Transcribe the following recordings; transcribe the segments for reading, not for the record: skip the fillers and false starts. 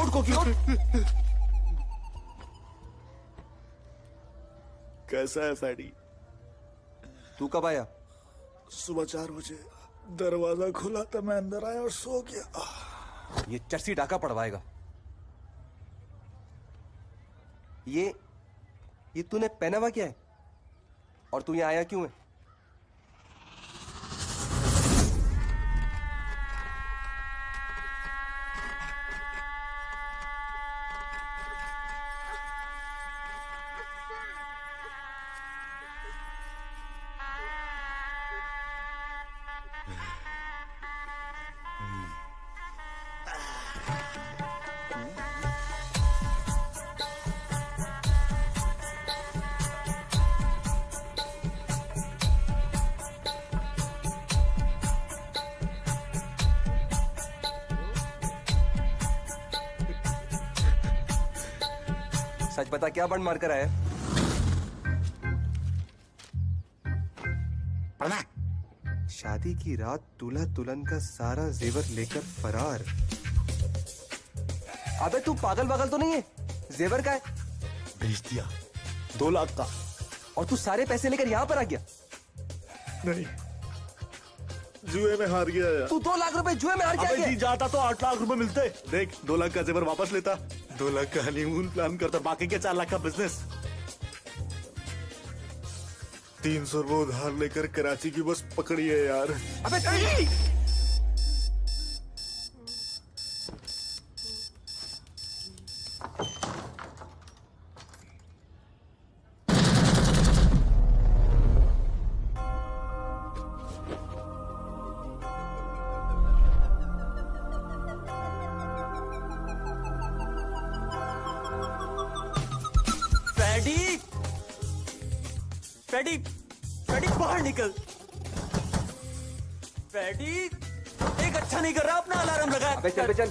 उठ कोकी उठ। कैसा है फैडी? तू कब आया? सुबह 4 बजे दरवाजा खुला था, मैं अंदर आया और सो गया। ये चर्सी डाका पड़वाएगा। ये तूने पहना हुआ क्या है? और तू यहाँ आया क्यों है? सच बता, क्या बंड मार कर आया? शादी की रात दूल्हा दुल्हन का सारा जेवर लेकर फरार। अबे तू पागल पागल तो नहीं है? जेवर का है? भेज दिया 2 लाख का। और तू सारे पैसे लेकर यहाँ पर आ गया? नहीं, जुए में हार गया यार। तू 2 लाख रुपए जुए में हार अबे गया? जी जाता तो 8 लाख रुपए मिलते। देख 2 लाख का जेवर वापस लेता, 2 लाख का हनीमून प्लान करता, बाकी के 4 लाख का बिजनेस। 300 रुपए उधार लेकर कराची की बस पकड़ी है यार। अबे नहीं! फैडी, फैडी बाहर निकल। फैडी, एक अच्छा नहीं कर रहा, अपना अलार्म लगा। अबे चल बे चल।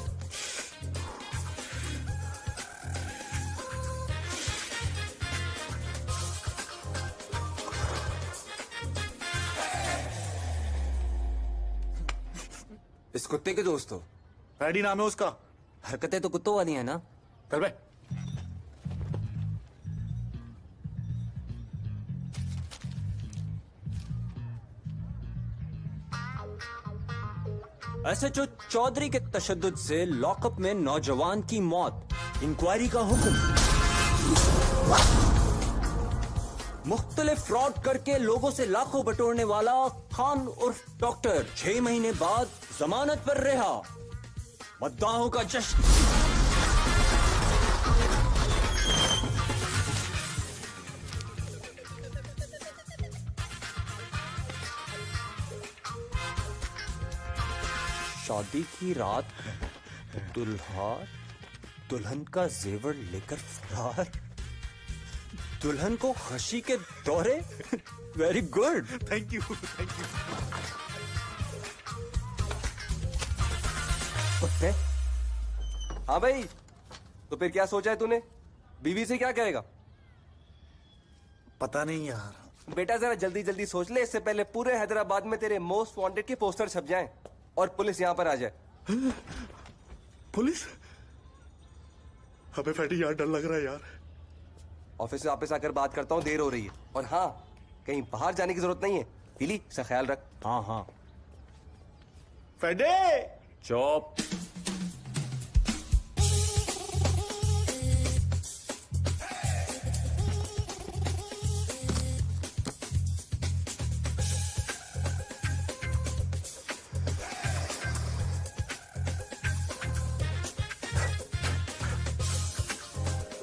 इस कुत्ते के दोस्त हो? फैडी नाम है उसका। हरकतें तो कुत्तों वाली है ना। चल बे। एसएचओ चौधरी के तशद्दुद से लॉकअप में नौजवान की मौत, इंक्वायरी का हुक्म। मुख्तलिफ फ्रॉड करके लोगों से लाखों बटोरने वाला खान उर्फ डॉक्टर 6 महीने बाद जमानत पर रिहा। मद्दाहों का जश्न। शादी की रात दुल्हा दुल्हन का जेवर लेकर फरार। दुल्हन को खुशी के दौरे। Very good, thank you thank you. कुत्ते। हाँ भाई, तो फिर क्या सोचा है तूने? बीवी से क्या कहेगा? पता नहीं यार। बेटा जरा जल्दी जल्दी सोच ले, इससे पहले पूरे हैदराबाद में तेरे मोस्ट वांटेड के पोस्टर छप जाएं और पुलिस यहाँ पर आ जाए। पुलिस? हमें फैटी यार डर लग रहा है यार। ऑफिस से वापस आकर बात करता हूँ, देर हो रही है। और हाँ, कहीं बाहर जाने की जरूरत नहीं है। पीली इसका ख्याल रख। हाँ हाँ। फैडे चुप।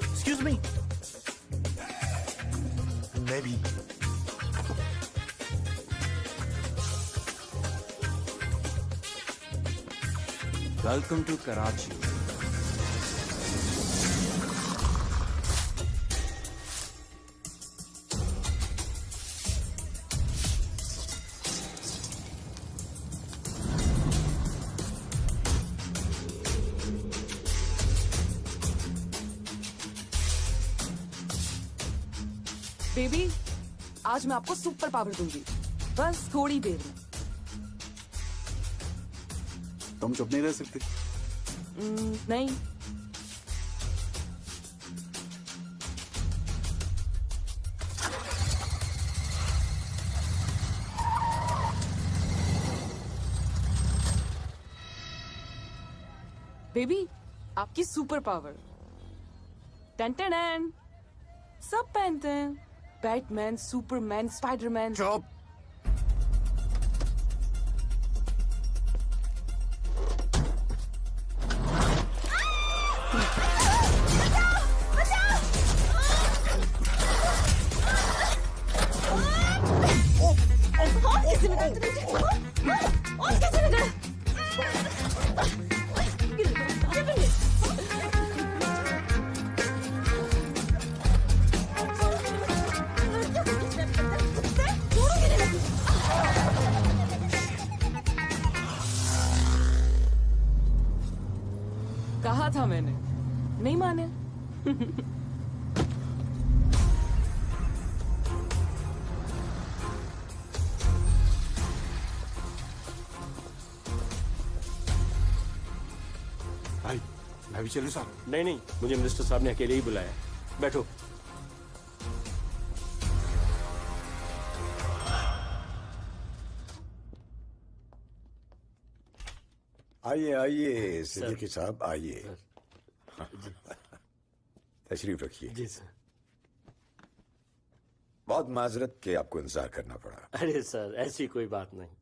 Excuse me. मैं भी। Welcome to Karachi. बेबी, आज मैं आपको सुपर पावर दूंगी, बस थोड़ी देर में। तुम चुप नहीं रह सकती? नहीं, बेबी, आपकी सुपर पावर। टन टन टन। सब पहनते हैं, बैटमैन, सुपरमैन, स्पाइडरमैन। चुप। कहा था मैंने, नहीं माने। भाई मैं भी चलूं साहब? नहीं नहीं, मुझे मिनिस्टर साहब ने अकेले ही बुलाया। बैठो। आइए आइए सिद्दीकी साहब, आइए। तशरीफ रखिए। जी सर। बहुत माजरत के आपको इंतजार करना पड़ा। अरे सर, ऐसी कोई बात नहीं।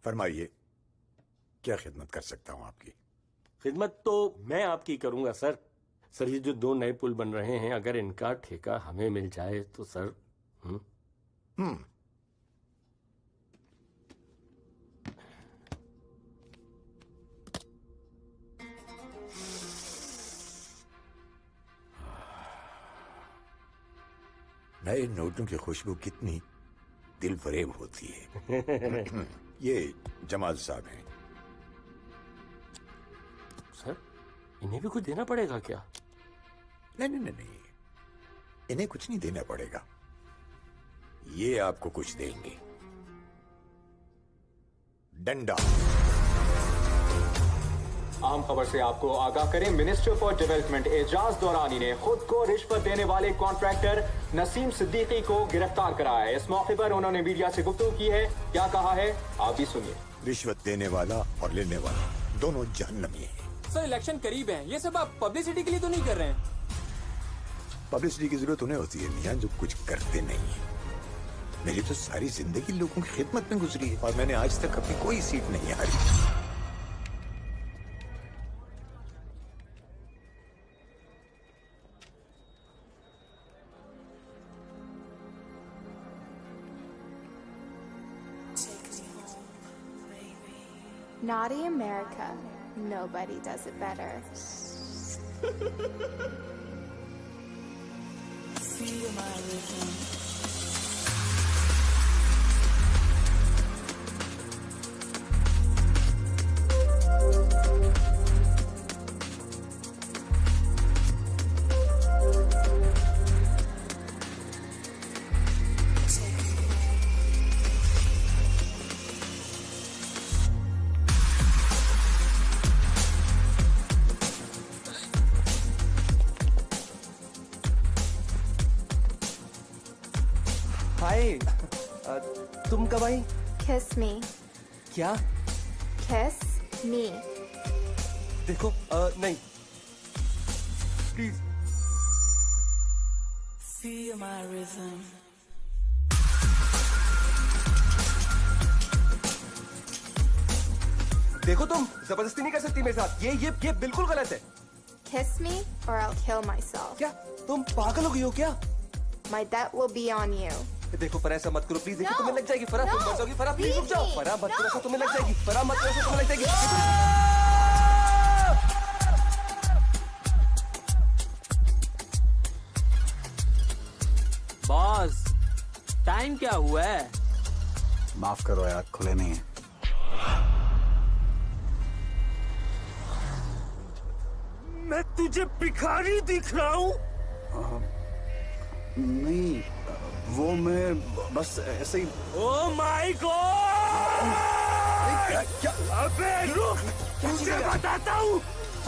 फरमाइए, क्या खिदमत कर सकता हूं आपकी? खिदमत तो मैं आपकी करूंगा सर। सर, ये जो 2 नए पुल बन रहे हैं, अगर इनका ठेका हमें मिल जाए तो सर। नए नोटों की खुशबू कितनी दिल फरेब होती है। ये जमाल साहब हैं। सर, इन्हें भी कुछ देना पड़ेगा क्या? नहीं नहीं नहीं नहीं, इन्हें कुछ नहीं देना पड़ेगा, ये आपको कुछ देंगे। डंडा। अहम खबर से आपको आगाह करें, मिनिस्टर फॉर डेवलपमेंट एजाज दौरानी ने खुद को रिश्वत देने वाले कॉन्ट्रैक्टर नसीम सिद्दीकी को गिरफ्तार कराया है। इस मौके पर उन्होंने मीडिया से गुफ्तगू की है। क्या कहा है आप भी सुनिए। रिश्वत देने वाला और लेने वाला दोनों जहन्नमी हैं। सर, इलेक्शन करीब है, ये सब आप पब्लिसिटी के लिए तो नहीं कर रहे हैं? पब्लिसिटी की जरूरत उन्हें होती है मियां, जो कुछ करते नहीं है। मेरी तो सारी जिंदगी लोगों की खिदमत में गुजरी है और मैंने आज तक अपनी कोई सीट नहीं हारी। Naughty America. Nobody does it better. Feel my rhythm. हाय, तुम कब आई? Kiss me. क्या? Kiss me. देखो, नहीं प्लीज। Feel my rhythm. देखो, तुम जबरदस्ती नहीं कर सकती मेरे साथ। ये बिल्कुल गलत है। Kiss me or I'll kill myself. क्या तुम पागल हो गई हो क्या? My debt will be on you. देखो फरा, ऐसा मत करो प्लीज। देखो No, तुम्हें लग जाएगी फरा, तुम no, मर जाओगी फरा। प्लीज रुक leave जाओ me, फरा, मत करो no, ऐसा, तुम्हें लग no. जाएगी फरा, मत करो ऐसा, तुम्हें लग जाएगी। बॉस, टाइम क्या हुआ है? माफ करो यार, खुले नहीं है। मैं तुझे भिखारी दिख रहा हूँ? नहीं, वो मैं बस ऐसे ही। Oh my God! अबे रुक, तुझे बताता हूँ।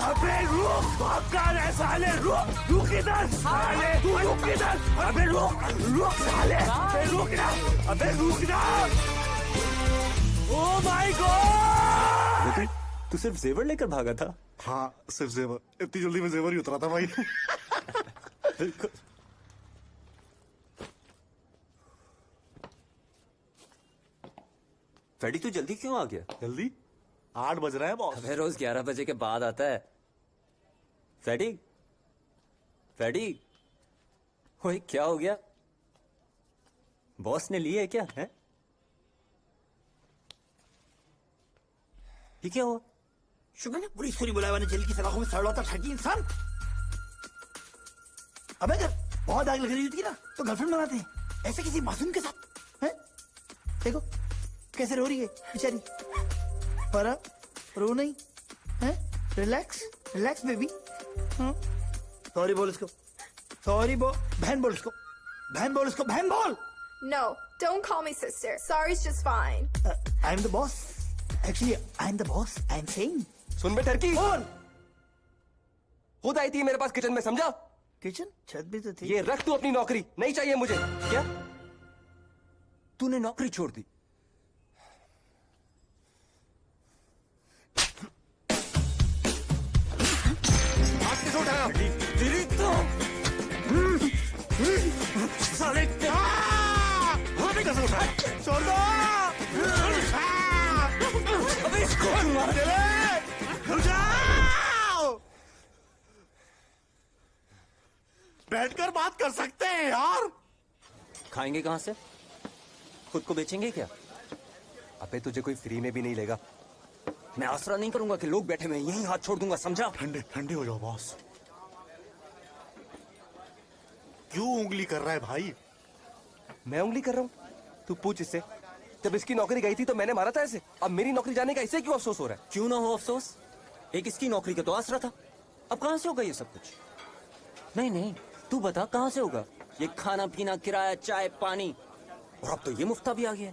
अबे रुक, भाग रहा साले, रुक इधर साले, तू रुक इधर। अबे रुक साले, अबे रुक ना। Oh my God! तू सिर्फ जेवर लेकर भागा था? हाँ सिर्फ जेवर, इतनी जल्दी में जेवर ही उतरा था भाई। फेडी तू जल्दी क्यों आ गया? जल्दी 8 बज रहा है बॉस। अबे रोज 11 बजे के बाद आता है। फेडी फेडी, ओए क्या हो गया? बॉस ने ली है क्या? है ये क्या हुआ? शुक्र है पूरी स्टोरी बुलाया मैंने जेल की सलाखों में सड़ रहा था ठगी इंसान। अबे अगर बहुत आग लग रही होती ना तो गर्लफ्रेंड बनाते हैं, ऐसे किसी मासूम के साथ हैं? देखो कैसे रो रही है बेचारी। पर रो नहीं है, रिलैक्स रिलैक्स बेबी। सॉरी बोल इसको, सॉरी बोल, बहन बोल इसको, बहन बोल इसको, बहन बोल। No, don't call me sister. Sorry's just fine. I am the boss, actually I am the boss, I am saying. सुन बे टर्की, बोल। खुद आई थी मेरे पास किचन में, समझा? किचन छत भी तो थी। ये रख तू अपनी नौकरी, नहीं चाहिए मुझे। क्या तूने नौकरी छोड़ दी? हाथ कैसे उठाया? तेरी तो साले हाँ भी कैसे उठाया? छोड़ दो। अबे इसको मार दे। बैठकर बात कर सकते हैं यार। खाएंगे कहां से? खुद को बेचेंगे क्या? अबे तुझे कोई फ्री में भी नहीं लेगा। मैं आसरा नहीं करूंगा कि लोग बैठे हुए हैं, यहीं हाथ छोड़ दूंगा, समझा? ठंडे ठंडे हो जाओ बॉस। क्यों उंगली कर रहा है भाई? मैं उंगली कर रहा हूँ? तू पूछ इससे। जब इसकी नौकरी गई थी तो मैंने मारा था इसे। अब मेरी नौकरी जाने का इसे क्यों अफसोस हो रहा है? क्यों ना हो अफसोस, एक इसकी नौकरी का तो आसरा था। अब कहां से होगा ये सब कुछ? नहीं नहीं, तू बता कहां से होगा ये खाना पीना, किराया, चाय पानी, और अब तो ये मुफ्ता भी आ गया।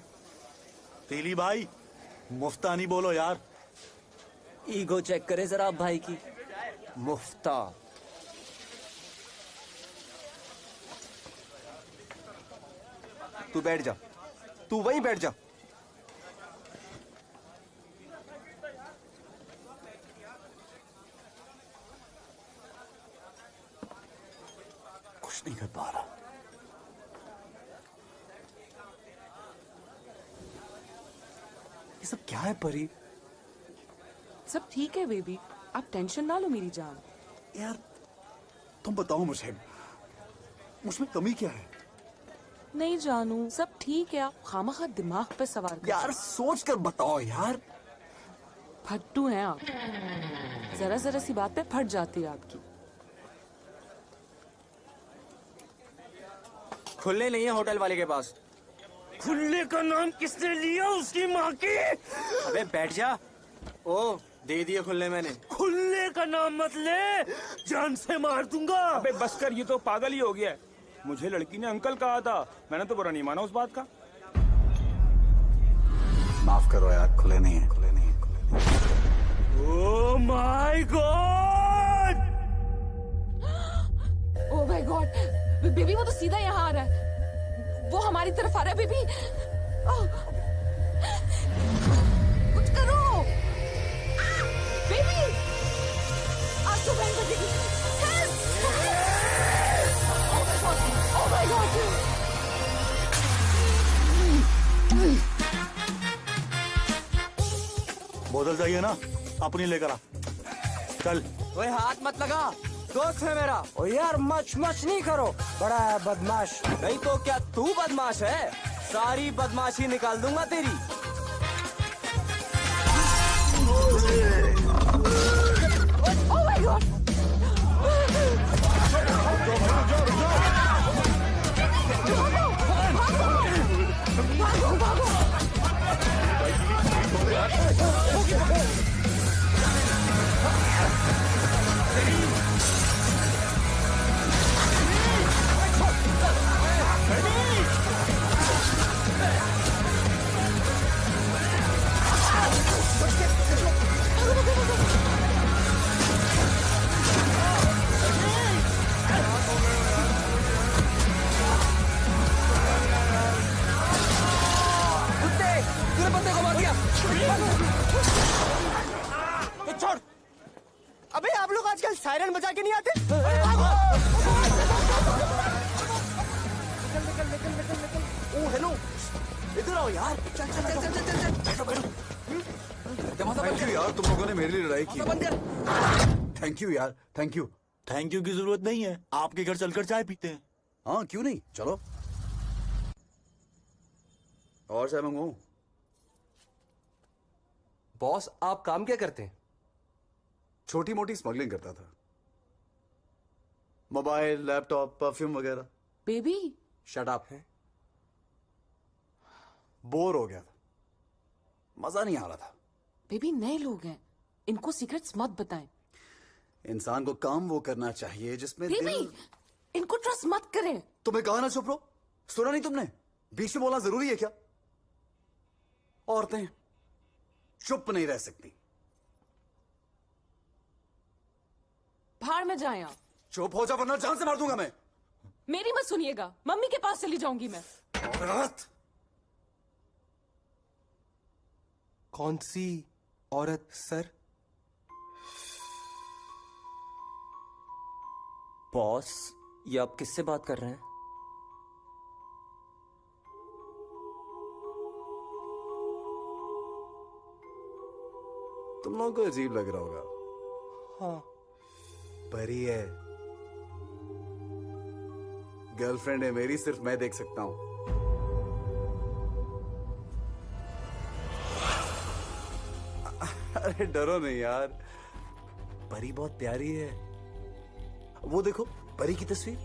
तेली भाई मुफ्ता नहीं बोलो यार। ईगो चेक करे जरा आप भाई की। मुफ्ता। तू बैठ जा, तू वहीं बैठ जा। कुछ नहीं कर पा रहा। ये सब क्या है परी? सब ठीक है बेबी, आप टेंशन ना लो मेरी जान। यार तुम बताओ मुझे, मुझमें कमी क्या है? नहीं जानू, सब ठीक है। आप खामखा दिमाग पे सवार कर। यार सोच कर बताओ यार। फट्टू हैं आप, जरा जरा सी बात पे फट जाती है आपकी। खुले नहीं है होटल वाले के पास। खुले का नाम किसने लिया उसकी माँ की? अबे बैठ जा। ओ दे दिए खुले मैंने। खुले का नाम मत ले, जान से मार दूंगा। अबे बस कर, ये तो पागल ही हो गया है। मुझे लड़की ने अंकल कहा था, मैंने तो बुरा नहीं माना उस बात का। माफ करो यार, खुले नहीं है, खुले नहीं है, खुले नहीं है। Oh my God! Oh my God, baby वो तो सीधा यहाँ आ रहा है। वो हमारी तरफ आ रहा है बेबी। कुछ करो बेबी। आज तो बहन बजेगी। Oh my God. बोतल चाहिए ना, अपनी लेकर आ। चल। ओए हाथ मत लगा, दोस्त है मेरा। ओ यार मच मच नहीं करो, बड़ा है बदमाश। नहीं तो क्या तू बदमाश है? सारी बदमाशी निकाल दूंगा तेरी। Oh my God. भागो भागो। बैंड बजा के नहीं आते? ओ हेलो, इधर आओ यार। चल चल चल चल चल चल, बैठो बैठो। दरवाजा बंद थैंक यू यार, तुम लोगों ने मेरे लिए लड़ाई की। बंद कर। थैंक यू यार, थैंक यू। थैंक यू की जरूरत नहीं है, आपके घर चलकर चाय पीते हैं। हाँ क्यों नहीं, चलो। और चाय मंगवाऊं? बॉस, आप काम क्या करते हैं? छोटी मोटी स्मगलिंग करता था, मोबाइल, लैपटॉप, परफ्यूम वगैरह। Baby, shut up. बोर हो गया था, मजा नहीं आ रहा था। बेबी नए लोग हैं, इनको सीक्रेट्स मत बताएं। इंसान को काम वो करना चाहिए जिसमें बेबी, दिल... इनको ट्रस्ट मत करें। तुम्हें कहा ना चुप रहो, सुना नहीं तुमने? बीच में बोलना जरूरी है क्या? औरतें चुप नहीं रह सकती। भाड़ में जाएं आप। चुप हो जा वरना जान से मार दूंगा मैं। मेरी मत सुनिएगा, मम्मी के पास चली जाऊंगी मैं। औरत? कौन सी औरत सर? बॉस, ये आप किससे बात कर रहे हैं? तुम लोगों को अजीब लग रहा होगा। हाँ। परी है, गर्लफ्रेंड है मेरी, सिर्फ मैं देख सकता हूं। अरे डरो नहीं यार, परी बहुत प्यारी है। वो देखो परी की तस्वीर।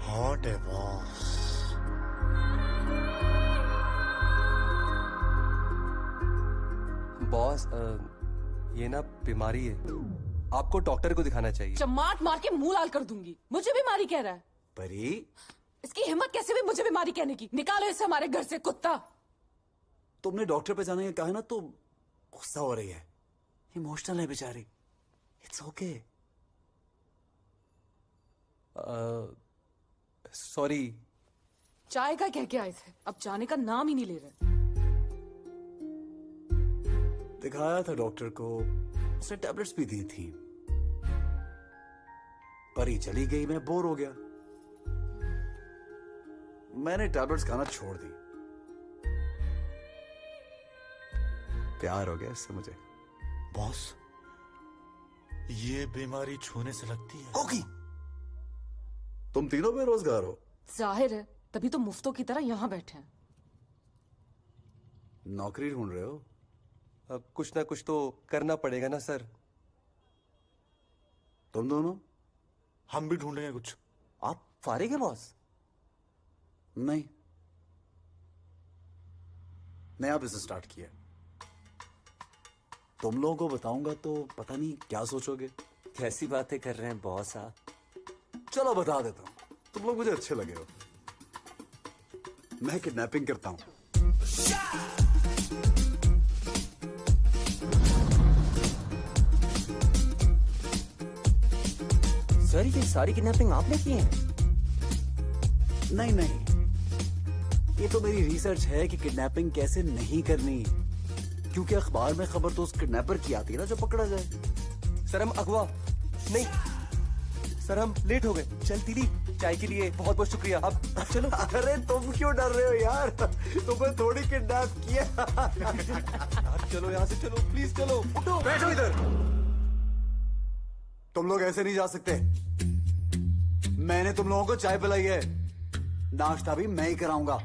हॉट है बॉस। बॉस, ये ना बीमारी है, आपको डॉक्टर को दिखाना चाहिए। चमाट मार के मुंह लाल कर दूंगी। मुझे बीमारी कह रहा है। परी, इसकी हिम्मत कैसे भी मुझे बीमारी कहने की। निकालो इसे हमारे घर से, कुत्ता। तुमने डॉक्टर पे जाने का कहा है ना, तो गुस्सा हो रही है, इमोशनल है बेचारी। It's okay. सॉरी। चाय का कह के आए थे, अब जाने का नाम ही नहीं ले रहे। दिखाया था डॉक्टर को, उसने टैबलेट्स भी दी थी। परी चली गई, मैं बोर हो गया, मैंने टैबलेट्स खाना छोड़ दी। प्यार हो गया इससे मुझे। बॉस, ये बीमारी छूने से लगती है। कोकी, तुम तीनों बेरोजगार हो। जाहिर है, तभी तो मुफ्तों की तरह यहाँ बैठे हैं। नौकरी ढूंढ रहे हो? अब कुछ ना कुछ तो करना पड़ेगा ना सर। तुम दोनों? हम भी ढूंढेंगे कुछ। आप फारिग हैं बॉस? नहीं, नया बिजनेस स्टार्ट किया। तुम लोगों को बताऊंगा तो पता नहीं क्या सोचोगे। कैसी बातें कर रहे हैं बॉस आप? चलो बता देता हूं, तुम लोग मुझे अच्छे लगे हो। मैं किडनैपिंग करता हूं। सर, ये सारी किडनैपिंग आपने की है? नहीं नहीं, ये तो मेरी रिसर्च है कि किडनैपिंग कैसे नहीं करनी, क्योंकि अखबार में खबर तो उस किडनैपर की आती है ना जो पकड़ा जाए। सर हम अगवा नहीं, सर हम लेट हो गए। चल तीली, चाय के लिए बहुत बहुत शुक्रिया। अब चलो। अरे तुम क्यों डर रहे हो यार, तुम्हें थोड़ी किडनैप किया। चलो यहाँ से, चलो प्लीज, चलो उठो। बैठो इधर। तुम लोग ऐसे नहीं जा सकते। मैंने तुम लोगों को चाय पिलाई है, नाश्ता भी मैं ही कराऊंगा।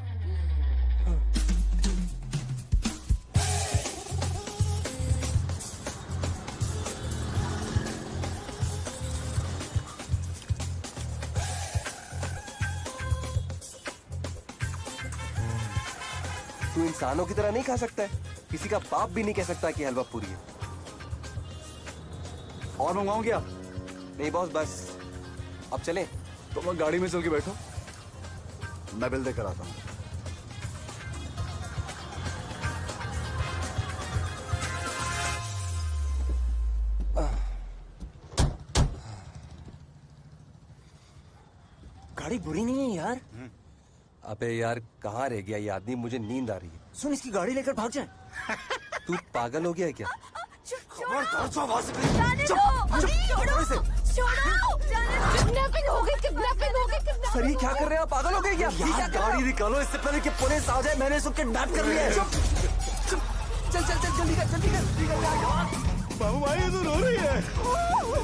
तू इंसानों की तरह नहीं खा सकता है, किसी का बाप भी नहीं कह सकता कि हलवा पूरी है। और मंगवाऊं क्या? नहीं बॉस, बस अब चलें। तुम लोग गाड़ी में चल के बैठो, मैं बिल देकर आता हूं। गाड़ी बुरी नहीं है यार। अबे यार कहाँ रह गया ये आदमी, मुझे नींद आ रही है। सुन, इसकी गाड़ी लेकर भाग जाए। तू पागल हो गया है क्या? खबरदार जो आवाज किडनैपिंग हो गई, किडनैपिंग हो गई, किडनैपिंग। सर ये क्या कर रहे हैं आप, पागल हो गए क्या? ये क्या यार कर रहे गाड़ी हो? निकालो इससे पहले कि पुलिस आ जाए। मैंने इसको किडनैप कर लिया है। चल चल चल जल्दी कर, जल्दी कर। बाबू भाई ये तो रो रही है।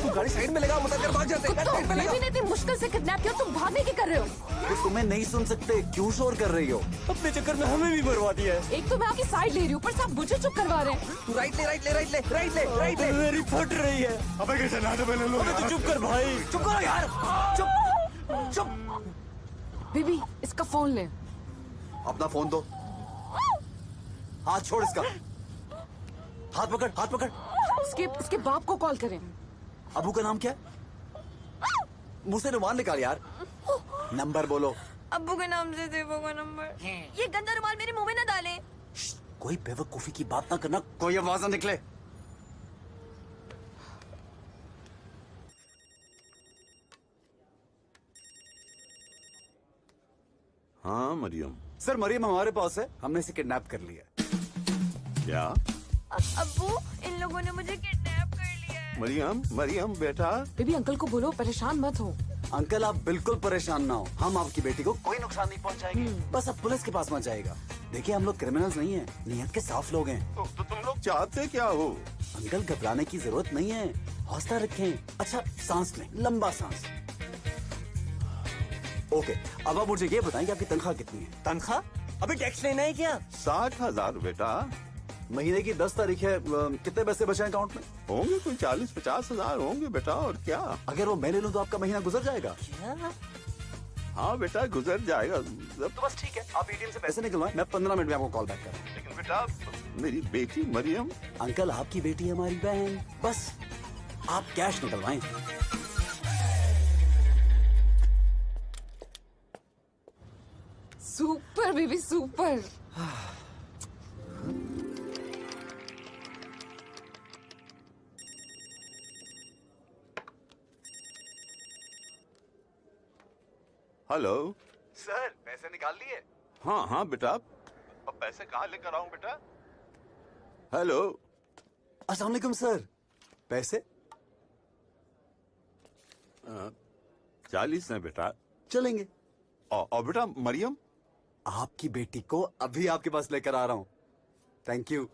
तू गाड़ी साइड में लगा, मुझे कर भाग जाते हैं। साइड में मैं लगा। भी नहीं इतनी मुश्किल से किडनैप किया, तुम भागने की कर रहे हो। तो तुम्हें नहीं सुन सकते, क्यों शोर कर रही हो? अपने चक्कर में हमें भी बर्बाद दिया है। एक तो मैं आपकी साइड ले रही हूँ, ऊपर से आप मुझे चुप करवा रहे हैं। तू राइट ले, राइट ले, राइट ले, राइट ले, राइट ले। मेरी फट रही है। अबे कैसे ना तो मैंने लो अबे तू चुप कर भाई। चुप करो यार, चुप चुप। बेबी इसका फोन ले। अपना फोन दो। हाथ छोड़ इसका। हाथ पकड़, हाथ पकड़। इसके बाप को कॉल करें। अबू का नाम क्या है? मुंह से रुमाल निकाल यार। नंबर बोलो। अब्बू के नाम से दे वो नंबर। ये गंदा रुमाल मेरे मुंह में ना डालें। कोई बेवकूफी की बात ना करना, कोई आवाज ना निकले। हाँ मरियम। सर मरियम हमारे पास है, हमने इसे किडनैप कर लिया। क्या? अब्बू इन लोगों ने मुझे किडनैप कर लिया है। मरियम, मरियम बेटा। बेबी अंकल को बोलो परेशान मत हो। अंकल आप बिल्कुल परेशान ना हो, हम आपकी बेटी को कोई नुकसान नहीं पहुंचाएंगे। बस अब पुलिस के पास मत जाएगा। देखिए हम लोग क्रिमिनल्स नहीं हैं, नियत के साफ लोग हैं। तो तुम लोग चाहते क्या हो? अंकल घबराने की जरूरत नहीं है, हौसला रखें। अच्छा सांस लें, लंबा सांस। ओके, अब आप मुझे ये बताएं कि आपकी तनख्वाह कितनी है? तनख्वाह? अभी टैक्स लेना है क्या? 60,000 बेटा। महीने की 10 तारीख है, कितने पैसे बचे अकाउंट में? होंगे कोई 40-50 हजार होंगे बेटा, और क्या। अगर वो मैं ले लूं तो आपका महीना गुजर जाएगा। हाँ बेटा गुजर जाएगा। तो बस ठीक है, आप एटीएम से पैसे निकलवाएं, मैं 15 मिनट में आपको कॉल बैक करूँ। लेकिन बेटा मेरी बेटी मरियम। अंकल आपकी बेटी हमारी बहन, बस आप कैश निकलवाएं। Super baby super. Hello sir पैसे निकाल लिए? हाँ हाँ बेटा, अब पैसे कहाँ लेकर आऊं बेटा? हेलो। अस्सलाम वालेकुम सर, पैसे? 40 है बेटा। चलेंगे। और बेटा मरियम? आपकी बेटी को अभी आपके पास लेकर आ रहा हूँ। Thank you.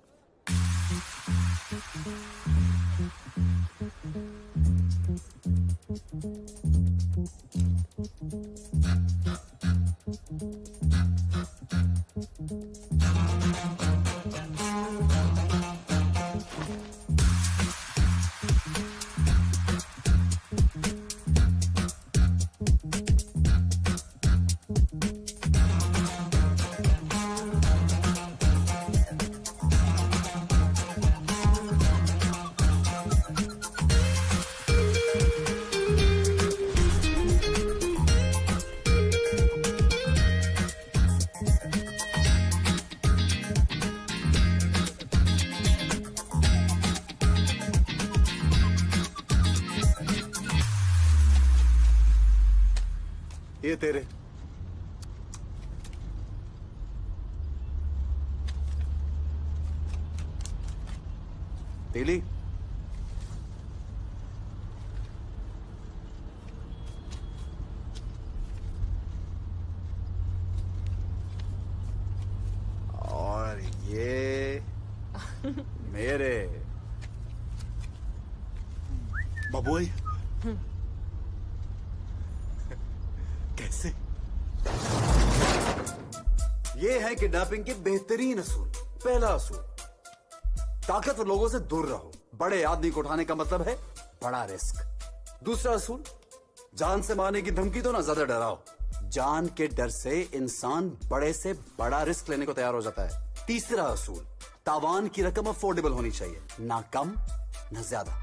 ये तेरे। तेली और ये मेरे। बाबू कैसे? ये है किडनैपिंग के बेहतरीन असूल। पहला असूल, ताकतवर लोगों से दूर रहो। बड़े आदमी को उठाने का मतलब है बड़ा रिस्क। दूसरा असूल, जान से मारने की धमकी तो ना ज्यादा डराओ। जान के डर से इंसान बड़े से बड़ा रिस्क लेने को तैयार हो जाता है। तीसरा असूल, तावान की रकम अफोर्डेबल होनी चाहिए, ना कम ना ज्यादा।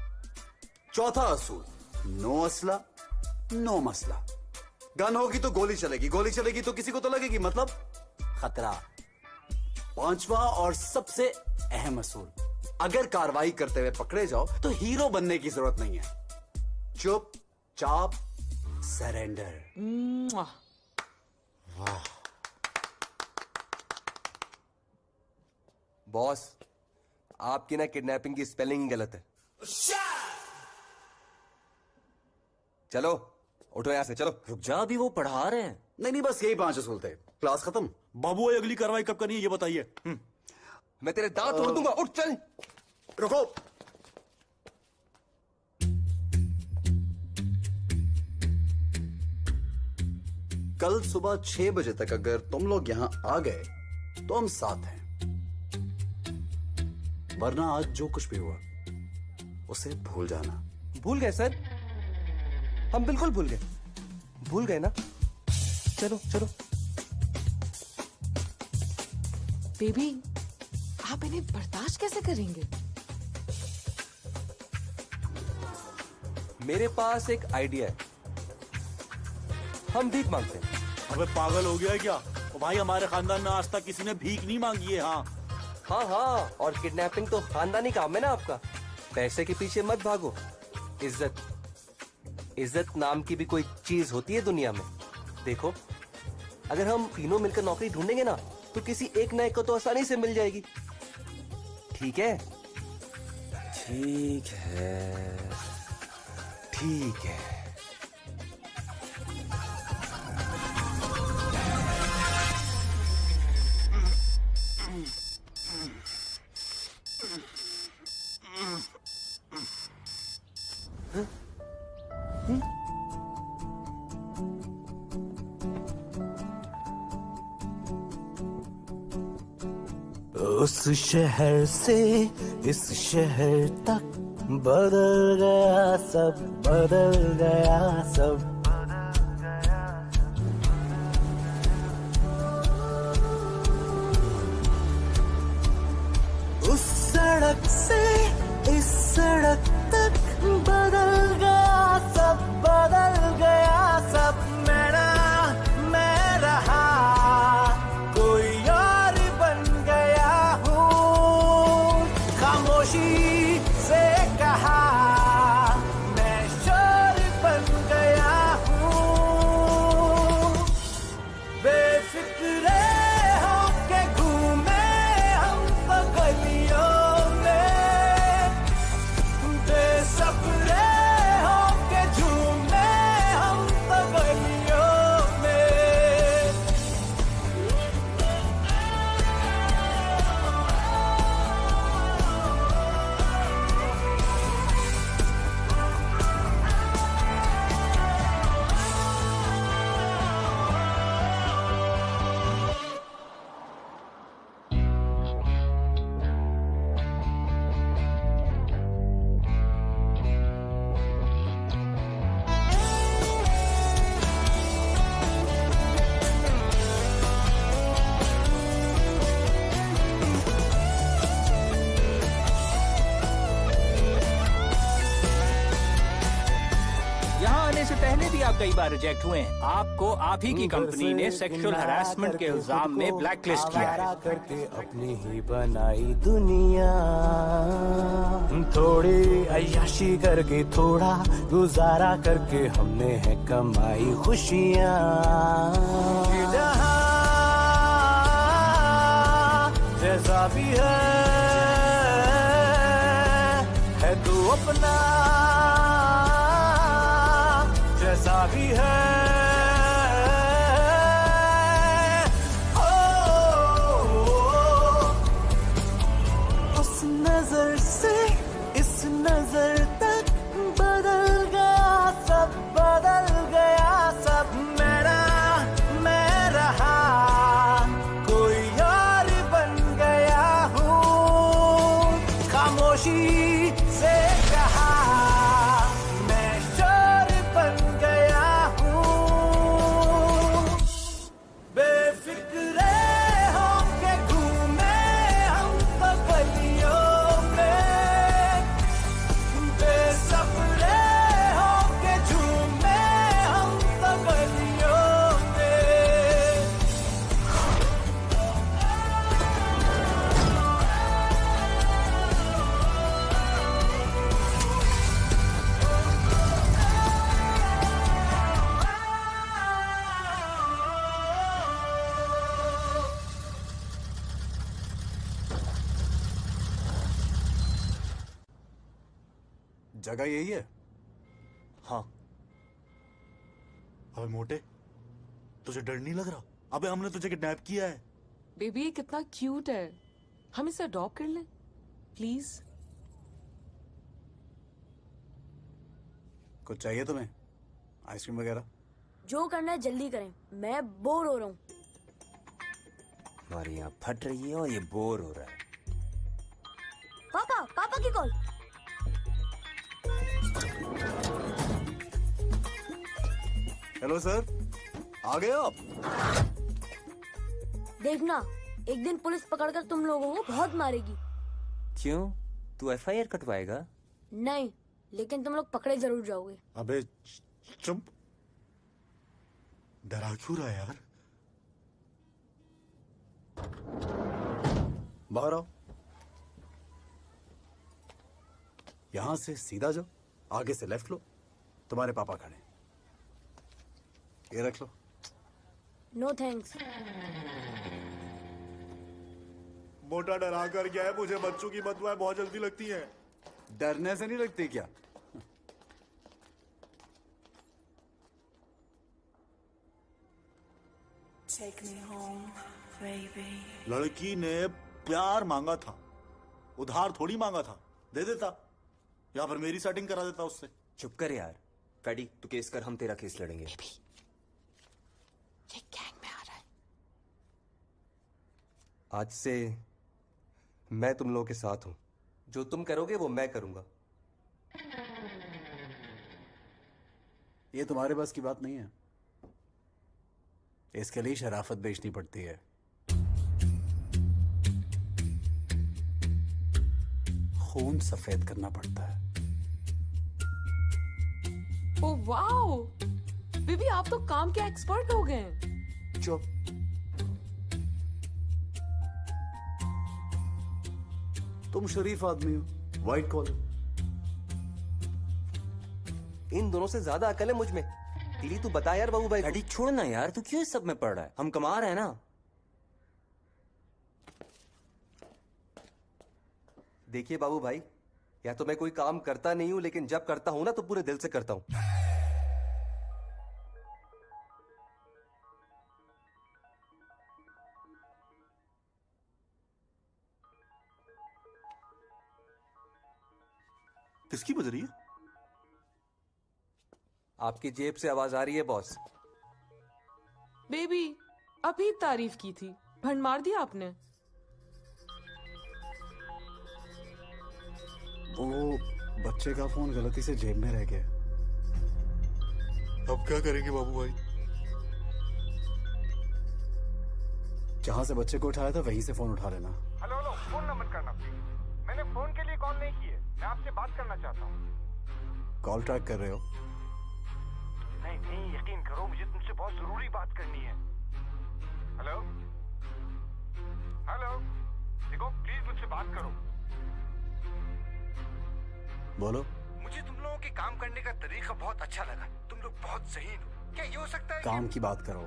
चौथा असूल, नो असला नो मसला। गन होगी तो गोली चलेगी, गोली चलेगी तो किसी को तो लगेगी, मतलब खतरा। पांचवा और सबसे अहम असूल, अगर कार्रवाई करते हुए पकड़े जाओ तो हीरो बनने की जरूरत नहीं है। चुप चाप सरेंडर। मुआ। वाह, बॉस, आपकी ना किडनैपिंग की स्पेलिंग ही गलत है। चलो उठो यहां से, चलो। रुक जा, अभी वो पढ़ा रहे हैं। नहीं बस यही 5 असूल थे। क्लास खत्म। बाबू अगली कार्रवाई कब करनी है ये बताइए। मैं तेरे दांत तोड़ दूंगा, उठ चल। रुको। कल सुबह 6 बजे तक अगर तुम लोग यहां आ गए तो हम साथ हैं, वरना आज जो कुछ भी हुआ उसे भूल जाना। भूल गए सर, हम बिल्कुल भूल गए। भूल गए ना? चलो चलो। बेबी, आप इन्हें बर्दाश्त कैसे करेंगे? मेरे पास एक आइडिया है, हम भीख मांगते हैं। अबे पागल हो गया है क्या? ओ भाई, हमारे खानदान में आज तक किसी ने भीख नहीं मांगी है। हाँ हाँ, और किडनैपिंग तो खानदानी काम है ना आपका। पैसे के पीछे मत भागो। इज्जत नाम की भी कोई चीज होती है दुनिया में। देखो, अगर हम तीनों मिलकर नौकरी ढूंढेंगे ना तो किसी एक नए को तो आसानी से मिल जाएगी। ठीक है? ठीक है। ठीक है। उस शहर से इस शहर तक बदल गया सब, बदल गया सब। उस सड़क से इस सड़क तक बदल गया सब, बदल गया सब। मैं रहा कोई और बन गया हूँ। खामोशी से कहा मैं शोर बन गया हूँ। बेफिक्रे होके घूमे हम तो गलियों में, बेसब्रे होके झूमे हम तो गलियों में। यहाँ आने से पहले भी आप कई बार रिजेक्ट हुए हैं। आपको आप ही की कंपनी ने सेक्सुअल हरासमेंट के इल्जाम में ब्लैक लिस्ट किया है। करके अपनी ही बनाई दुनिया, थोड़ी अय्याशी करके थोड़ा गुजारा करके हमने है कमाई खुशियाँ। जहाँ जैसा भी है तू अपना, जैसा भी है। उस नजर से इस नजर तक बदल गया सब, बदल गया सब। मैं रहा कोई और बन गया हूँ। खामोशी से कहा मैं शोर बन गया हूँ। बेफिक्रे होके घूमे हम तो गलियों में, बेसब्रे होके झूमे हम तो गलियों में। जगह यही है? हाँ। अबे मोटे, तुझे डर नहीं लग रहा? अबे हमने तुझे किडनैप किया है। बेबी ये कितना क्यूट है, हम इसे अडॉप्ट कर लें प्लीज। कुछ चाहिए तुम्हें? आइसक्रीम वगैरह? जो करना है जल्दी करें, मैं बोर हो रहा हूँ। हमारी यहाँ फट रही है और ये बोर हो रहा है। पापा, पापा की कॉल। हेलो सर, आ गए आप? देखना, एक दिन पुलिस पकड़कर तुम लोगों को बहुत मारेगी। क्यों? तू FIR कटवाएगा? नहीं, लेकिन तुम लोग पकड़े जरूर जाओगे। अबे चुप, डरा क्यों रहा है यार? बाहर आओ। यहां से सीधा जाओ, आगे से लेफ्ट लो, तुम्हारे पापा खड़े। ये रख लो। No thanks. मोटा डरा कर गया है मुझे, बच्चों की बदुआएं बहुत जल्दी लगती हैं। डरने से नहीं लगती क्या? Take me home, baby. लड़की ने प्यार मांगा था, उधार थोड़ी मांगा था। दे देता, या फिर मेरी सेटिंग करा देता उससे। चुप कर यार। फैडी, तू केस कर, हम तेरा केस लड़ेंगे। ये गैंग में आ रहा है। आज से मैं तुम लोगों के साथ हूं। जो तुम करोगे वो मैं करूंगा। ये तुम्हारे बस की बात नहीं है। इसके लिए शराफत बेचनी पड़ती है। खून सफेद करना पड़ता है। ओ वाओ, बेबी आप तो काम के एक्सपर्ट हो गए। चुप। तुम शरीफ आदमी हो, व्हाइट कॉलर। इन दोनों से ज्यादा अकल है मुझ में। दीदी तू बता यार बाबू भाई। फैडी छोड़ ना यार, तू क्यों इस सब में पड़ रहा है? हम कमा रहे हैं ना। देखिए बाबू भाई, या तो मैं कोई काम करता नहीं हूं, लेकिन जब करता हूं ना तो पूरे दिल से करता हूं। किसकी बज रही है? आपकी जेब से आवाज आ रही है बॉस। बेबी अभी तारीफ की थी, भंड मार दिया आपने। वो बच्चे का फोन गलती से जेब में रह गया। अब क्या करेंगे बाबू भाई? जहां से बच्चे को उठाया था वहीं से फोन उठा लेना। हेलो हेलो, फोन न मत करना प्लीज। मैंने फोन के लिए कॉल नहीं की है, मैं आपसे बात करना चाहता हूँ। कॉल ट्रैक कर रहे हो? नहीं नहीं, यकीन करो, मुझे तुमसे बहुत जरूरी बात करनी है। हेलो हेलो, देखो प्लीज मुझसे बात करो। बोलो। मुझे तुम लोगों के काम करने का तरीका बहुत अच्छा लगा। तुम लोग बहुत ज़हीन हो। क्या ये हो सकता है? काम की बात करो।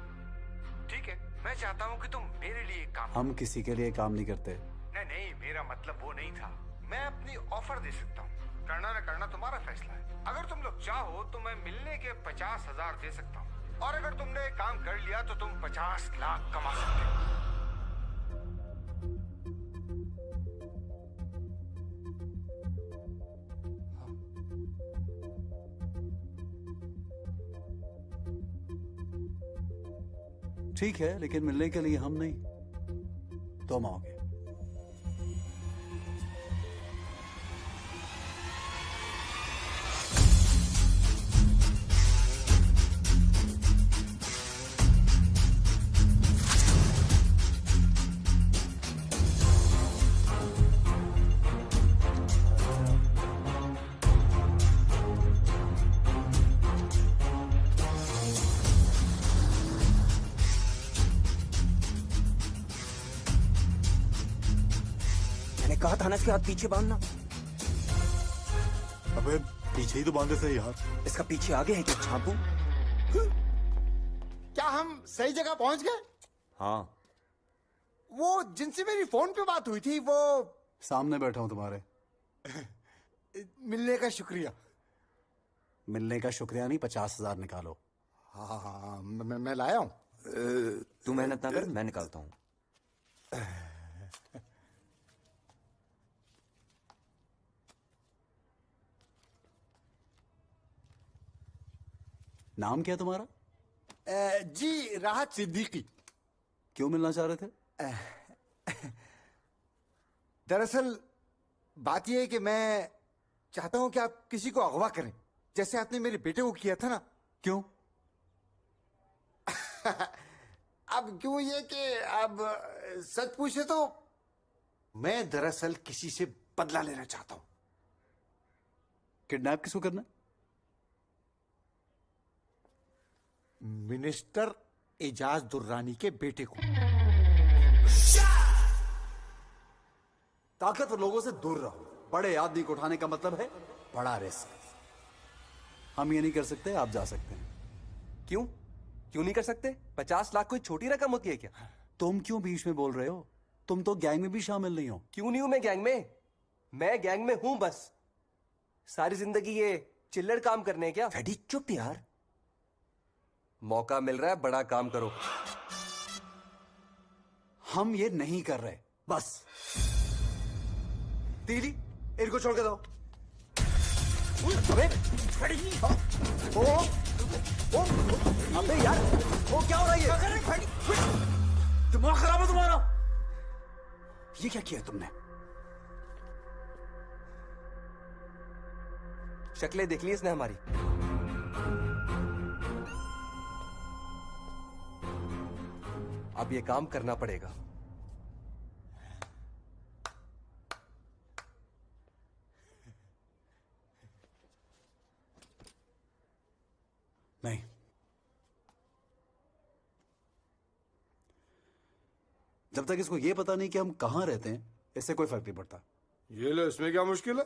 ठीक है, मैं चाहता हूँ कि तुम मेरे लिए काम। हम किसी के लिए काम नहीं करते। नहीं नहीं, मेरा मतलब वो नहीं था। मैं अपनी ऑफर दे सकता हूँ, करना ना करना तुम्हारा फैसला है। अगर तुम लोग चाहो तो मैं मिलने के 50,000 दे सकता हूँ, और अगर तुमने काम कर लिया तो तुम 50 लाख कमा सकते हो। ठीक है, लेकिन मिलने के लिए हम नहीं, तुम आओगे। कहा था ना इसके हाथ पीछे बांधना। अबे पीछे ही तो बांधे थे यार। इसका पीछे आगे है क्या छापू? क्या हम सही जगह पहुंच गए? हाँ। वो जिनसे मेरी फोन पे बात हुई थी वो सामने बैठा हूं तुम्हारे। मिलने का शुक्रिया। मिलने का शुक्रिया नहीं, 50,000 निकालो। हाँ, मैं लाया हूं। तू मेहनत ना कर, मैं निकालता हूं। नाम क्या है तुम्हारा? जी राहत सिद्दीकी। क्यों मिलना चाह रहे थे? दरअसल बात यह है कि मैं चाहता हूं कि आप किसी को अगवा करें, जैसे आपने मेरे बेटे को किया था ना। क्यों? अब क्यों ये कि अब सच पूछे तो मैं दरअसल किसी से बदला लेना चाहता हूं। किडनैप किसको करना? मिनिस्टर एजाज दुर्रानी के बेटे को। ताकतवर लोगों से दूर रहो। बड़े आदमी को उठाने का मतलब है बड़ा रिस्क। हम ये नहीं कर सकते, आप जा सकते हैं। क्यों क्यों नहीं कर सकते? 50 लाख कोई छोटी रकम होती है क्या? तुम क्यों बीच में बोल रहे हो? तुम तो गैंग में भी शामिल नहीं हो। क्यों नहीं हूं मैं गैंग में? मैं गैंग में हूं, बस सारी जिंदगी ये चिल्लर काम करने हैं क्या? फ्रेडी चुप यार। मौका मिल रहा है, बड़ा काम करो। हम ये नहीं कर रहे, बस। तीली, इनको छोड़ के दो। अबे अबे यार, वो क्या हो रहा है? दिमाग खराब है तुम्हारा। ये क्या किया तुमने? शक्लें देख ली इसने हमारी। अब ये काम करना पड़ेगा। नहीं, जब तक इसको ये पता नहीं कि हम कहां रहते हैं, इससे कोई फर्क नहीं पड़ता। ये लो, इसमें क्या मुश्किल है?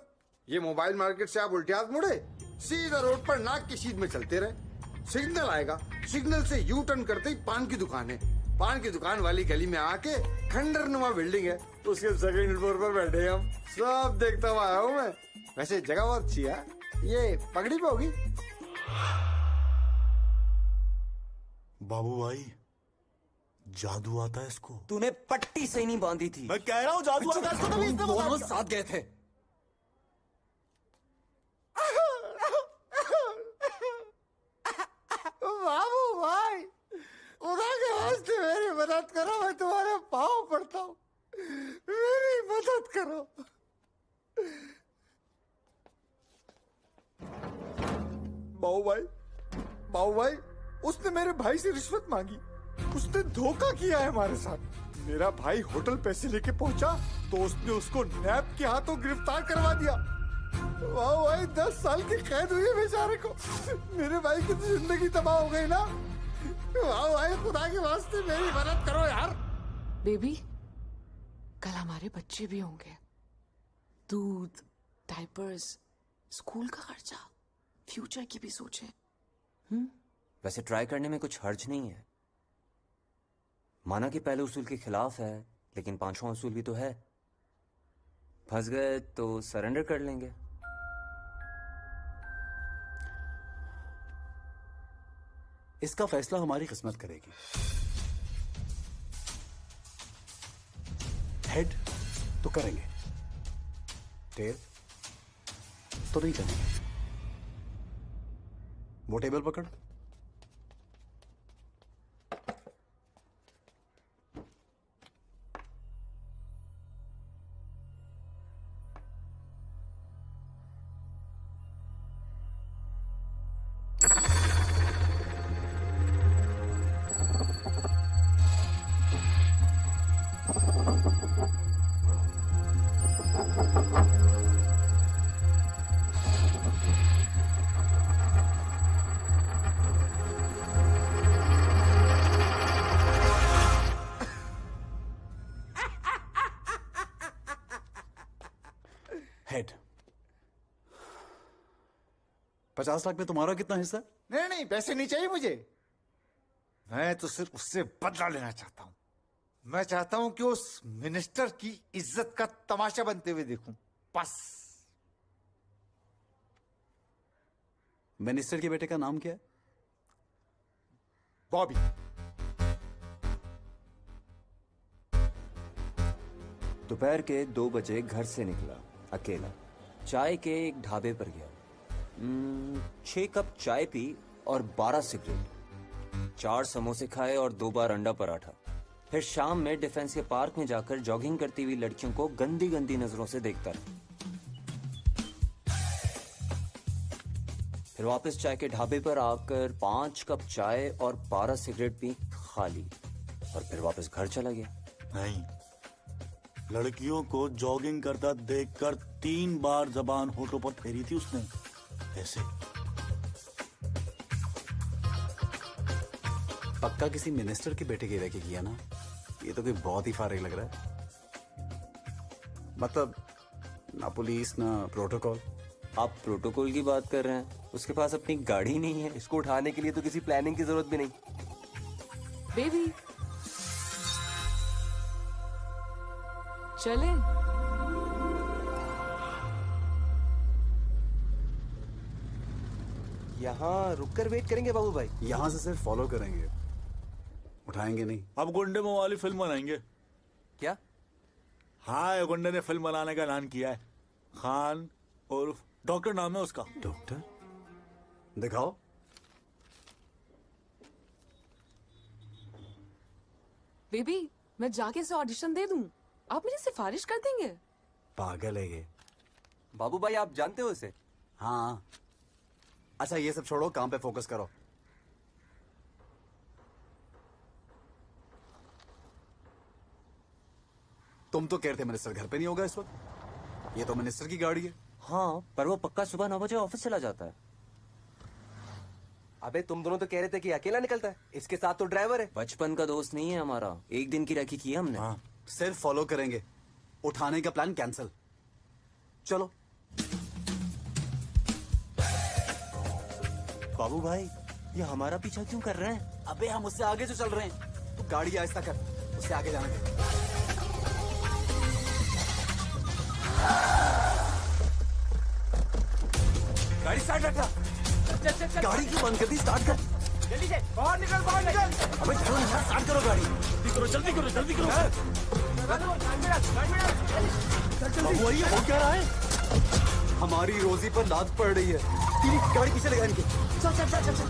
ये मोबाइल मार्केट से आप उल्टे हाथ मुड़े, सीधा रोड पर नाक की सीध में चलते रहे। सिग्नल आएगा, सिग्नल से यू टर्न करते ही पान की दुकान है। पान की दुकान वाली गली में आके खंडरनुमा बिल्डिंग है, उसके सेकंड फ्लोर पर बैठे हम। सब देखता हुआ आया हूँ मैं। वैसे जगह बहुत अच्छी है। ये पगड़ी पे होगी। बाबू भाई, जादू आता है इसको। तूने पट्टी से नहीं बांधी थी। मैं कह रहा हूँ जादू आता है इसको, तभी इसने बता दोनों दिया। साथ गए थे। बाबू भाई, खुदा के वास्ते मेरी मदद करो, मैं तुम्हारे पाँव पड़ता हूँ। मेरी मदद करो। बाबू भाई, उसने मेरे भाई से रिश्वत मांगी। उसने धोखा किया है हमारे साथ। मेरा भाई होटल पैसे लेके पहुंचा तो उसने उसको नैब के हाथों गिरफ्तार करवा दिया। वाह भाई, 10 साल की कैद हुई है बेचारे को। मेरे भाई की तो जिंदगी तबाह हो गई ना। वाह भाई, खुदा के वास्ते मेरी मदद करो यार। बेबी, कल हमारे बच्चे भी होंगे। दूध, डायपर्स, स्कूल का खर्चा, फ्यूचर की भी सोचे। वैसे ट्राई करने में कुछ हर्ज नहीं है। माना कि पहले उसूल के खिलाफ है, लेकिन पांचवा उसूल भी तो है। फंस गए तो सरेंडर कर लेंगे। इसका फैसला हमारी किस्मत करेगी। हेड तो करेंगे, टेल तो नहीं करेंगे। वो टेबल पकड़। हेड, 50 लाख में तुम्हारा कितना हिस्सा? नहीं, पैसे नहीं चाहिए मुझे। मैं तो सिर्फ उससे बदला लेना चाहता हूं। मैं चाहता हूं कि उस मिनिस्टर की इज्जत का तमाशा बनते हुए देखूं, बस। मिनिस्टर के बेटे का नाम क्या है? बॉबी। दोपहर के 2 बजे घर से निकला अकेला, चाय के एक ढाबे पर गया। 6 कप चाय पी और 12 सिगरेट, 4 समोसे खाए और 2 बार अंडा पराठा। फिर शाम में डिफेंस के पार्क में जाकर जॉगिंग करती हुई लड़कियों को गंदी गंदी नजरों से देखता रहा। फिर वापस चाय के ढाबे पर आकर 5 कप चाय और 12 सिगरेट पी खाली, और फिर वापस घर चला गया। नहीं, लड़कियों को जॉगिंग करता देखकर 3 बार जबान होठों पर फेरी थी उसने, ऐसे। पक्का किसी मिनिस्टर के बेटे के लेके किया ना? ये तो कोई बहुत ही फारिग लग रहा है। मतलब ना पुलिस ना प्रोटोकॉल। आप प्रोटोकॉल की बात कर रहे हैं? उसके पास अपनी गाड़ी नहीं है। इसको उठाने के लिए तो किसी प्लानिंग की जरूरत भी नहीं। बेबी चले। यहाँ रुककर वेट करेंगे बाबू भाई? यहाँ से सिर्फ फॉलो करेंगे, उठाएंगे नहीं। अब गुंडे में वाली फिल्म बनाएंगे क्या? हाँ, ये गुंडे ने फिल्म बनाने का ऐलान किया है। खान और डॉक्टर नाम है उसका। डॉक्टर? दिखाओ। बेबी मैं जाके इसे ऑडिशन दे दूं? आप मेरी सिफारिश कर देंगे? पागल है ये। बाबू भाई आप जानते हो इसे? हाँ। अच्छा ये सब छोड़ो, काम पे फोकस करो। तुम तो कह रहे थे मिनिस्टर घर पे नहीं होगा इस वक्त। ये तो मिनिस्टर की गाड़ी है। हाँ, पर वो पक्का सुबह 9 बजे ऑफिस चला जाता है। अबे तुम दोनों तो कह रहे थे कि अकेला निकलता है, इसके साथ तो ड्राइवर है। बचपन का दोस्त नहीं है हमारा, एक दिन की राखी की है हमने। हाँ, सिर्फ फॉलो करेंगे, उठाने का प्लान कैंसिल। चलो। बाबू भाई ये हमारा पीछा क्यों कर रहे हैं? अबे हम उससे आगे जो चल रहे हैं। तू गाड़ी आहिस्ता कर, उससे आगे जाना है। गाड़ी स्टार्ट रखना। गाड़ी क्यों बंद कर दी? स्टार्ट कर जल्दी से, बाहर निकल, बाहर निकल। अबे चलो यार, स्टार्ट करो गाड़ी। जल्दी करो, जल्दी करो, जल्दी करो। बाबू ये हो क्या रहा है? हमारी रोजी पर लात पड़ रही है। तेरी गाड़ी पीछे लगा इनके। चल चल चल चल चल।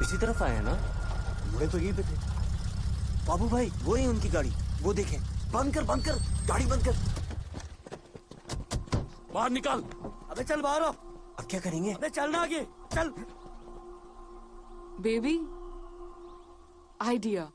इसी तरफ आए ना? मुड़े तो यहीं पे थे। बाबू भाई वो ही उनकी गाड़ी, वो देखें। बंद कर, बंद कर, गाड़ी बंद कर। बाहर निकल। अबे चल बाहर। अब क्या करेंगे? अबे चलना आगे, चल। Baby idea.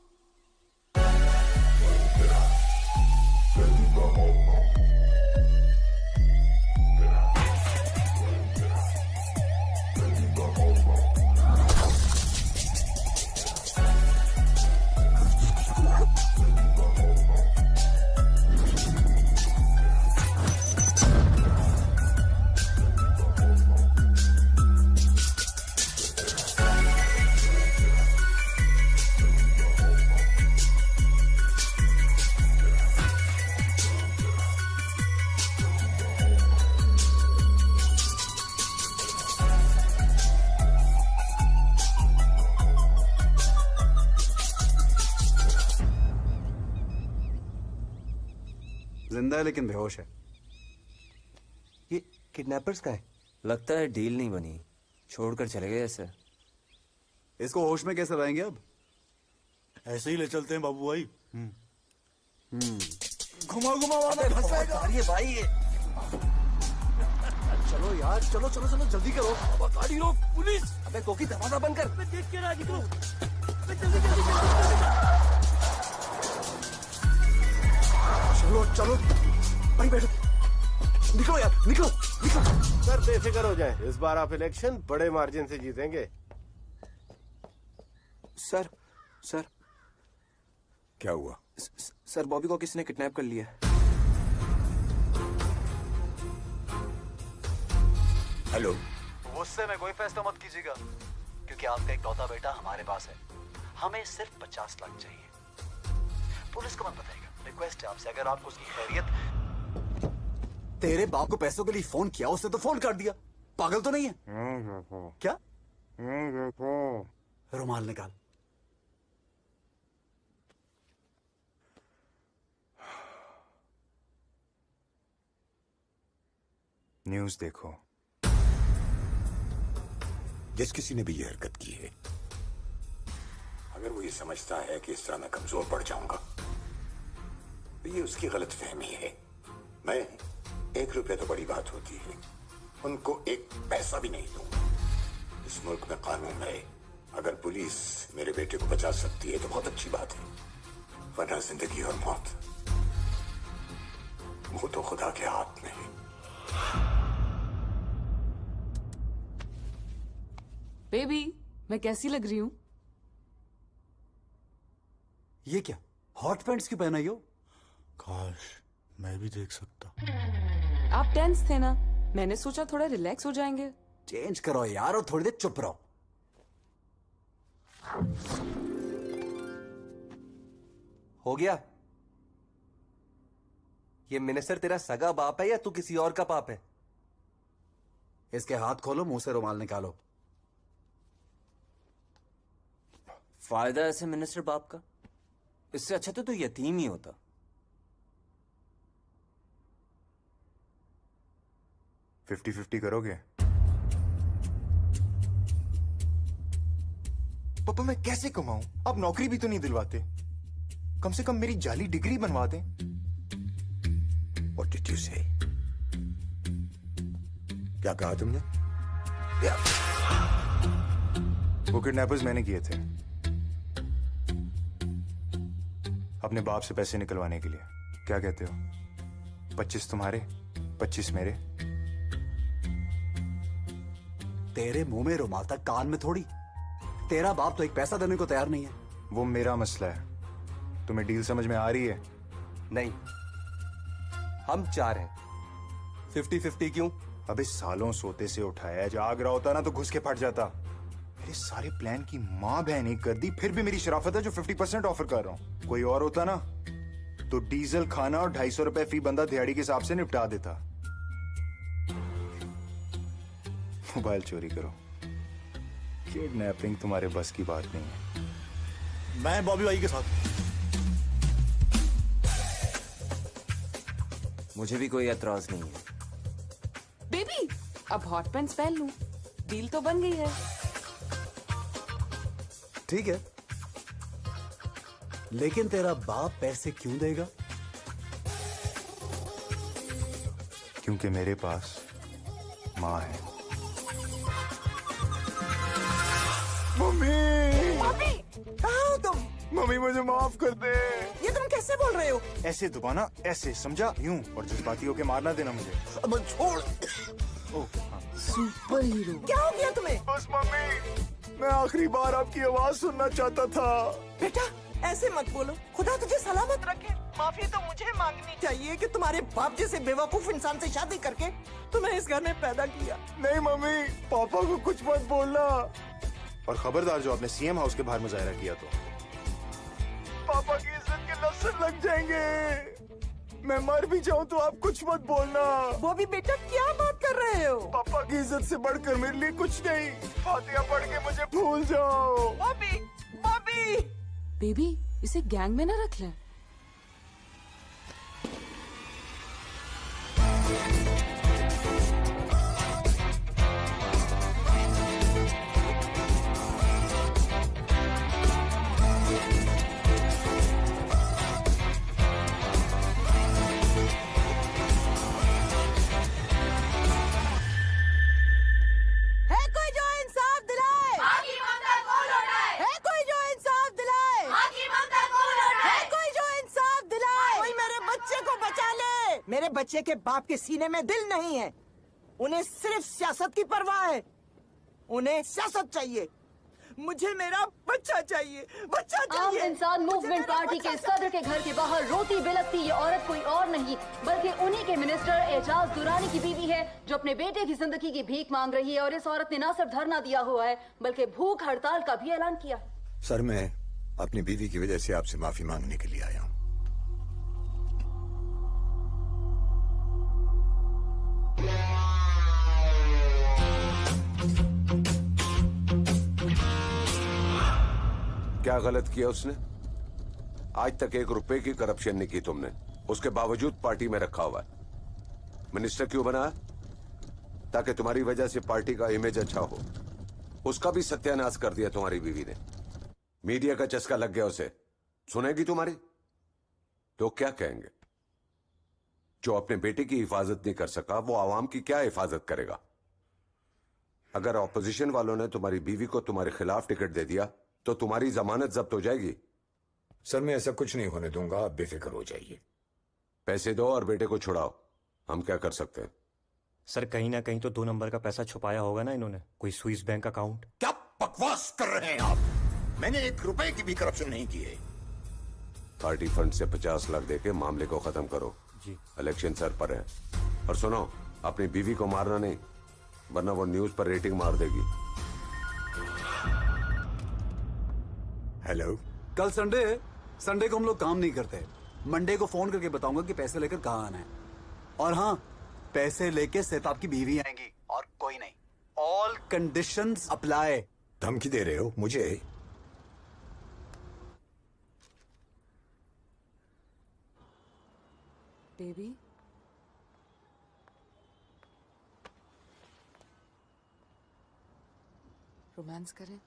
जिंदा है लेकिन बेहोश है। ये किडनैपर्स का है? लगता है डील नहीं बनी, छोड़कर चले गए ऐसे। इसको होश में कैसे लाएंगे अब? ऐसे ही ले चलते हैं बाबू भाई। घुमा घुमा वाला फंस जाएगा। अरे भाई ये चलो यार, चलो चलो चलो, जल्दी करो। गाड़ी रोक, पुलिस। अबे कोकी दरवाजा बंद कर। अबे देख के ना निकलो। अबे जल्दी जल्दी जल्दी। चलो चलो, भाई बैठो। निकलो यार, निकलो निकलो। सर बेफिक्र हो जाए, इस बार आप इलेक्शन बड़े मार्जिन से जीतेंगे। सर सर क्या हुआ? सर बॉबी को किसने किडनैप कर लिया? हेलो। गुस्से में कोई फैसला मत कीजिएगा, क्योंकि आपका इकलौता बेटा हमारे पास है। हमें सिर्फ 50 लाख चाहिए। पुलिस को मत बताइएगा, रिक्वेस्ट है आपसे। अगर आपको उसकी खैरियत तेरे बाप को पैसों के लिए फोन किया, उसने तो फोन कर दिया। पागल तो नहीं है? क्या? रुमाल निकाल। न्यूज़ देखो। जिस किसी ने भी ये हरकत की है, अगर वो ये समझता है कि इस तरह मैं कमजोर पड़ जाऊंगा, तो ये उसकी गलतफहमी है। मैं 1 रुपया तो बड़ी बात होती है, उनको 1 पैसा भी नहीं दूंगा। इस मुल्क में कानून है, अगर पुलिस मेरे बेटे को बचा सकती है तो बहुत अच्छी बात है, वरना जिंदगी और मौत वो तो खुदा के हाथ में है। बेबी, मैं कैसी लग रही हूँ? ये क्या हॉट पैंट्स क्यों पहनाई हो? काश मैं भी देख सकता। आप टेंस थे ना, मैंने सोचा थोड़ा रिलैक्स हो जाएंगे। चेंज करो यार और थोड़ी देर चुप रहो। हो गया? ये मिनिस्टर तेरा सगा बाप है या तू किसी और का बाप है? इसके हाथ खोलो, मुंह से रुमाल निकालो। फायदा ऐसे मिनिस्टर बाप का, इससे अच्छा तो तू यतीम ही होता। फिफ्टी 50 करोगे? पापा मैं कैसे कमाऊं? आप नौकरी भी तो नहीं दिलवाते, कम से कम मेरी जाली डिग्री बनवा दें। What did you say? क्या कहा तुमने? वो किडनैपर्स मैंने किए थे, अपने बाप से पैसे निकलवाने के लिए। क्या कहते हो? 25 तुम्हारे, 25 मेरे। तेरे मुंह में रुमाल था, कान में थोड़ी। तेरा बाप तो 1 पैसा देने को तैयार नहीं है। वो मेरा मसला है, तुम्हें डील समझ में आ रही है? नहीं, हम 4 हैं। 50-50 क्यों? अबे सालों सोते से उठाया है, जाग रहा होता ना तो घुस के फट जाता। मेरे सारे प्लान की माँ बहन एक कर दी, फिर भी मेरी शराफत है जो 50% ऑफर कर रहा हूं। कोई और होता ना तो डीजल, खाना और 250 रुपए फी बंदा दिहाड़ी के हिसाब से निपटा देता। मोबाइल चोरी करो, किडनैपिंग तुम्हारे बस की बात नहीं है। मैं बॉबी भाई के साथ। मुझे भी कोई एतराज नहीं है। बेबी, अब हॉट पैंट्स पहन लूं, डील तो बन गई है। ठीक है, लेकिन तेरा बाप पैसे क्यों देगा? क्योंकि मेरे पास माँ है। मम्मी! मम्मी! कहाँ हो तुम? मम्मी मुझे माफ कर दे। ये तुम कैसे बोल रहे हो? ऐसे दबाना, ऐसे समझा? यूं, और जज्बाती होके मारना देना मुझे। अब छोड़। Super hero. क्या हो गया तुम्हें? बस मम्मी, मैं आखिरी बार आपकी आवाज सुनना चाहता था। बेटा ऐसे मत बोलो, खुदा तुझे सलामत रखे। माफी तो मुझे मांगनी चाहिए कि तुम्हारे बाप जैसे बेवकूफ इंसान से शादी करके तुम्हें इस घर में पैदा किया। नहीं मम्मी, पापा को कुछ मत बोलना, और खबरदार जो आपने सीएम हाउस के बाहर मुजाहरा किया तो पापा की इज्जत के लफ्ज़ लग जाएंगे। मैं मर भी जाऊं तो आप कुछ मत बोलना। वो भी बेटा क्या बात कर रहे हो? पापा की इज्जत से बढ़कर मेरे लिए कुछ नहीं। फातिहा पढ़ के मुझे भूल जाओ। बॉबी, बॉबी! बेबी, इसे गैंग में ना रख लें। है कोई जो इंसाफ दिलाए? है कोई जो इंसाफ दिलाए? है कोई जो इंसाफ दिलाए? कोई मेरे बच्चे को बचा ले। मेरे बच्चे के बाप के सीने में दिल नहीं है, उन्हें सिर्फ सियासत की परवाह है। उन्हें सियासत चाहिए, मुझे मेरा बच्चा चाहिए, बच्चा चाहिए। आम इंसान मूवमेंट पार्टी के सदर के घर के बाहर रोती बिलखती ये औरत कोई और नहीं बल्कि उन्हीं के मिनिस्टर एजाज दुरानी की बीवी है, जो अपने बेटे की जिंदगी की भीख मांग रही है। और इस औरत ने न सिर्फ धरना दिया हुआ है बल्कि भूख हड़ताल का भी ऐलान किया। सर मैं अपनी बीवी की वजह से आपसे माफी मांगने के लिए आया हूँ। क्या गलत किया उसने? आज तक 1 रुपए की करप्शन नहीं की तुमने, उसके बावजूद पार्टी में रखा हुआ है। मिनिस्टर क्यों बना? ताकि तुम्हारी वजह से पार्टी का इमेज अच्छा हो। उसका भी सत्यानाश कर दिया तुम्हारी बीवी ने। मीडिया का चस्का लग गया उसे। सुनेगी तुम्हारी तो क्या कहेंगे? जो अपने बेटे की हिफाजत नहीं कर सका वो आवाम की क्या हिफाजत करेगा? अगर ऑपोजिशन वालों ने तुम्हारी बीवी को तुम्हारे खिलाफ टिकट दे दिया तो तुम्हारी जमानत जब्त हो जाएगी। सर मैं ऐसा कुछ नहीं होने दूंगा, आप बेफिक्र हो जाइए। पैसे दो और बेटे को छुड़ाओ, हम क्या कर सकते हैं? सर कहीं ना कहीं तो 2 नंबर का पैसा छुपाया होगा ना इन्होंने, कोई स्विस बैंक अकाउंट। क्या बकवास कर रहे हैं आप? मैंने 1 रुपए की भी करप्शन नहीं की है। पार्टी फंड से 50 लाख देके मामले को खत्म करो जी। इलेक्शन सर पर है। और सुनो, अपनी बीवी को मारना नहीं, वरना वो न्यूज पर रेटिंग मार देगी। हेलो, कल संडे है, संडे को हम लोग काम नहीं करते। मंडे को फोन करके बताऊंगा कि पैसे लेकर कहाँ आना है। और हाँ, पैसे लेके सिर्फ आपकी बीवी आएंगी और कोई नहीं। All conditions apply. धमकी दे रहे हो मुझे? बेबी, रोमांस करें?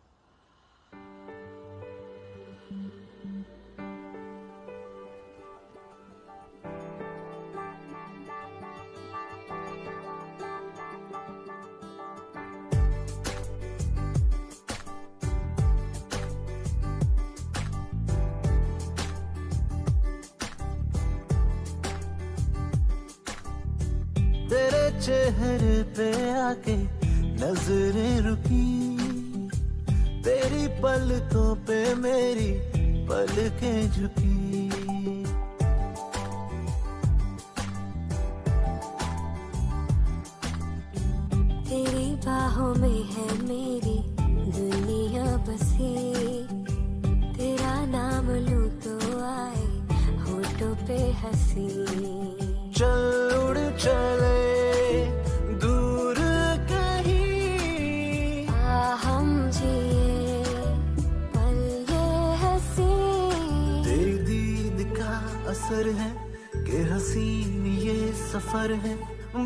तेरे चेहरे पे आके नजरें रुकी, तेरी पलकों पे मेरी पलकें झुकी। तेरी बाहों में है मेरी दुनिया बसी, तेरा नाम लूं तो आए होठों पे हंसी। चल उड़ चले दूर कहीं, हम जिए पल ये हंसी। तेरी दीद का असर है कि हसीन ये सफर है।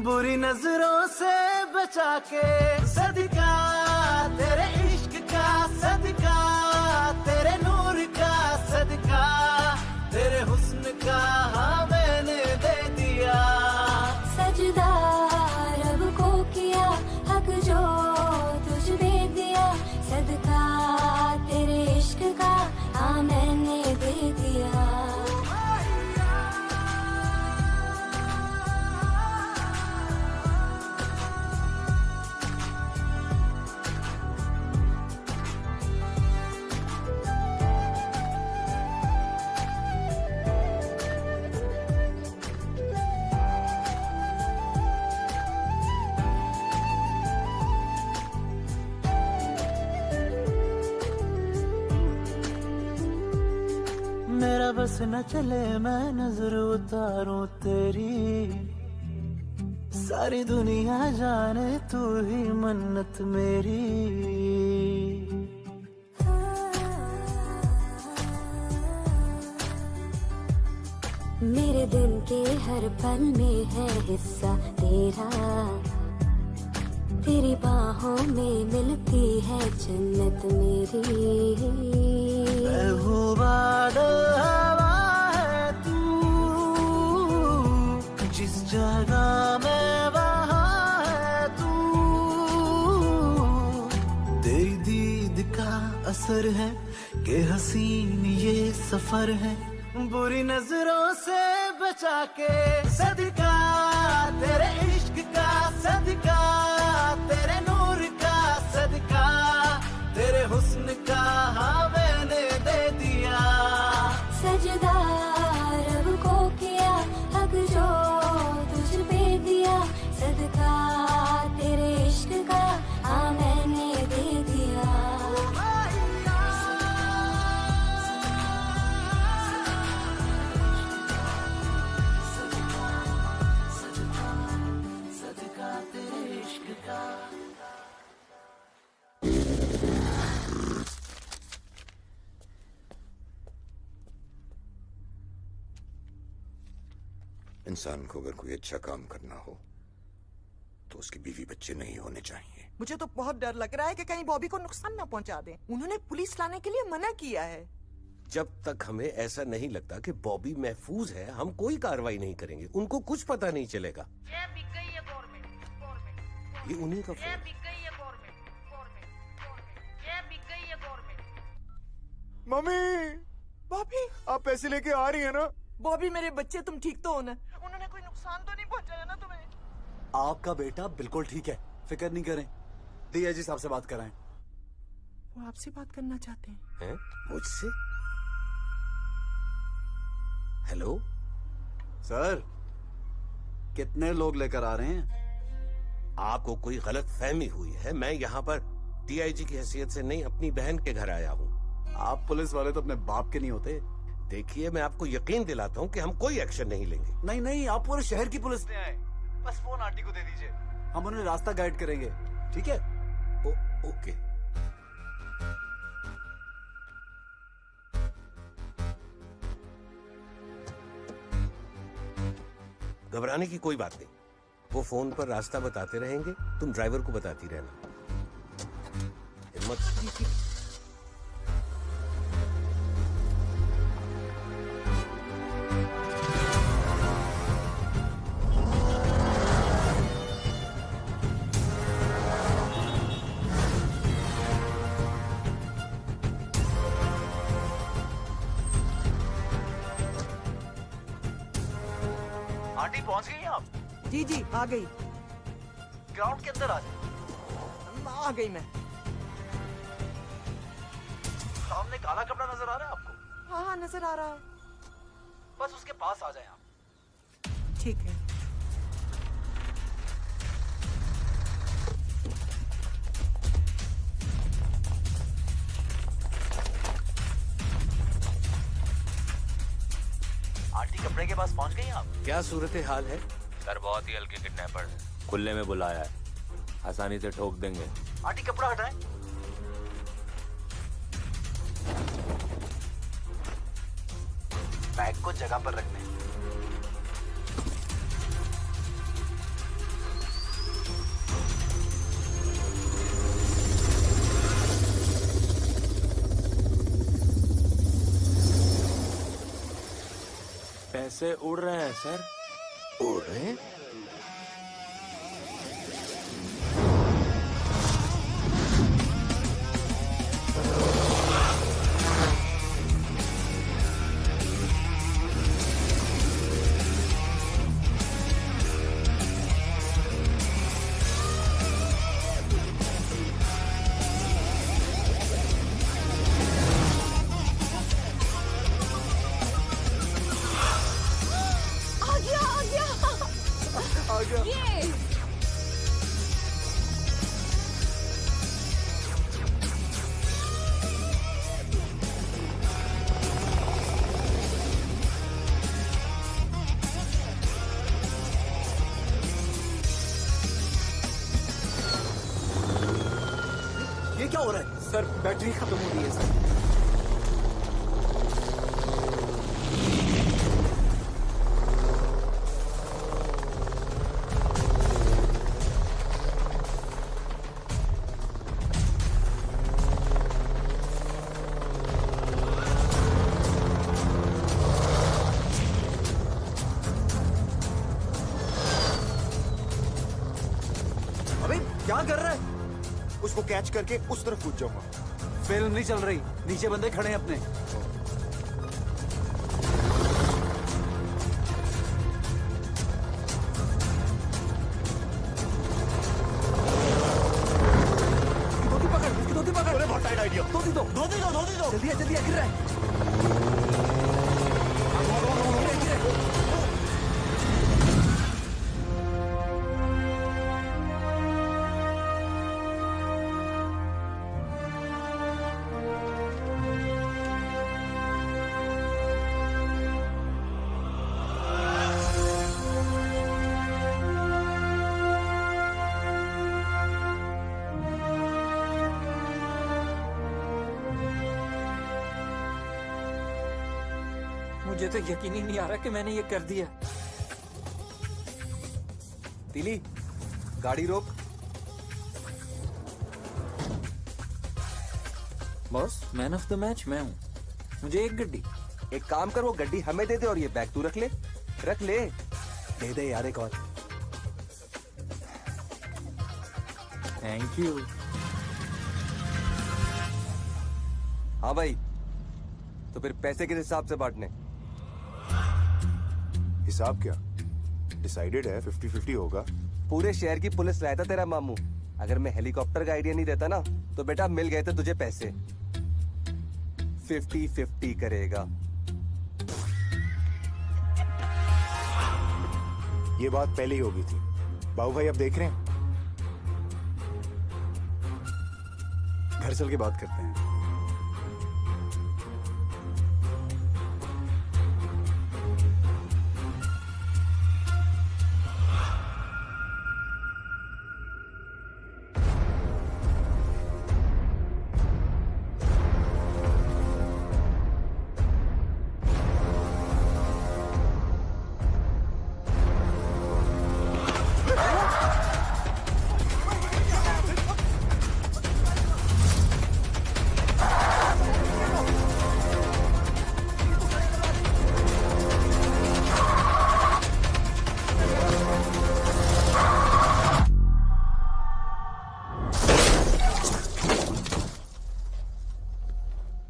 बुरी नजरों से बचा के सदका तेरे इश्क का, सदका तेरे नूर का, सदका तेरे हुस्न का हाँ मैंने दे दिया। सजदा रब को किया, हक जो तुझ पे दिया। सदका तेरे इश्क का हाँ मैंने दे दिया। मेरा बस न चले मैं नजर उतारूं तेरी, सारी दुनिया जाने तू ही मन्नत मेरी। मेरे दिन के हर पल में है हिस्सा तेरा, तेरी बाहों में मिलती है जन्नत मेरी। महबूबा हवा है तू, जिस जगह में वहाँ है तू। तेरी दीद का असर है कि हसीन ये सफर है। बुरी नजरों से बचा के सदका तेरे इश्क का, सदका तेरे नूर का, सदका तेरे हुस्न का हाँ मैंने दे दिया। सजदा रब को किया, हक जो तुझ पे दिया। सदका तेरे इश्क का हाँ मैंने दे दिया। सदका तेरे इश्क का। इंसान को अगर कोई अच्छा काम करना हो तो उसकी बीवी बच्चे नहीं होने चाहिए। मुझे तो बहुत डर लग रहा है कि कहीं बॉबी को नुकसान ना पहुंचा दें। उन्होंने पुलिस लाने के लिए मना किया है। जब तक हमें ऐसा नहीं लगता कि बॉबी महफूज है, हम कोई कार्रवाई नहीं करेंगे। उनको कुछ पता नहीं चलेगा। ये बिक गई है गवर्नमेंट। ये उन्हीं का ये फोन। बिक गई है गवर्नमेंट। ये बिक गई है गवर्नमेंट। मम्मी, बॉबी आप पैसे लेके आ रही है ना? बॉबी मेरे बच्चे, तुम ठीक तो हो ना? उन्होंने कोई नुकसान तो नहीं पहुंचाया ना तुम्हें? आपका बेटा बिल्कुल ठीक है, फिक्र नहीं करें। डीआईजी साहब से बात कराएं। वो आपसे बात करना चाहते हैं। मुझसे? हेलो सर, कितने लोग लेकर आ रहे हैं? आपको कोई गलत फहमी हुई है। मैं यहाँ पर डीआईजी की हैसियत से नहीं, अपनी बहन के घर आया हूँ। आप पुलिस वाले तो अपने बाप के नहीं होते। देखिए, मैं आपको यकीन दिलाता हूँ कि हम कोई एक्शन नहीं लेंगे। नहीं नहीं, आप पूरे शहर की पुलिस ले आए। बस फोन आंटी को दे दीजिए, हम उन्हें रास्ता गाइड करेंगे। ठीक है? ओके। घबराने की कोई बात नहीं, वो फोन पर रास्ता बताते रहेंगे, तुम ड्राइवर को बताती रहना। हिम्मत। आंटी पहुंच गई हैं आप? जी जी आ गई। ग्राउंड के अंदर आ जाए। आ गई मैं। सामने काला कपड़ा नजर आ रहा है आपको? हाँ हाँ नजर आ रहा है। बस उसके पास आ जाए आप। ठीक है। आंटी कपड़े के पास पहुंच गई आप? क्या सूरत हाल है? सर बहुत ही हल्के किडनैपर है, खुले में बुलाया है, आसानी से ठोक देंगे। आंटी कपड़ा हटाएं। बैग को जगह पर रखने। पैसे उड़ रहे हैं सर। उड़ रहे हैं? ये क्या हो रहा है? सर बैटरी खत्म हो रही है सर। अबे क्या कर रहा है? उसको कैच करके उस तरफ कूद जाऊंगा। फिल्म नहीं चल रही, नीचे बंदे खड़े हैं अपने। धोती पकड़, उसकी धोती पकड़। बहुत टाइट आइडिया। धोती दो, धोती दो, धोती दो। जल्दी जल्दी गिर रहा है। मुझे तो यकीन ही नहीं आ रहा कि मैंने ये कर दिया। तीली, गाड़ी रोक। Boss, man of the match मैं हूँ, मुझे एक गड्डी। एक काम कर, वो गड्डी हमें दे दे और ये बैग तू रख ले। रख ले, दे दे यार एक और। Thank you. हाँ भाई, तो फिर पैसे किस हिसाब से बांटने? हिसाब क्या? डिसाइडेड है, 50-50 होगा। पूरे शहर की पुलिस लाया था तेरा मामू। अगर मैं हेलीकॉप्टर का आइडिया नहीं देता ना, तो बेटा मिल गए थे तुझे पैसे। 50-50 करेगा। ये बात पहले ही हो गई थी। बाबू भाई अब देख रहे हैं, घर चल के बात करते हैं।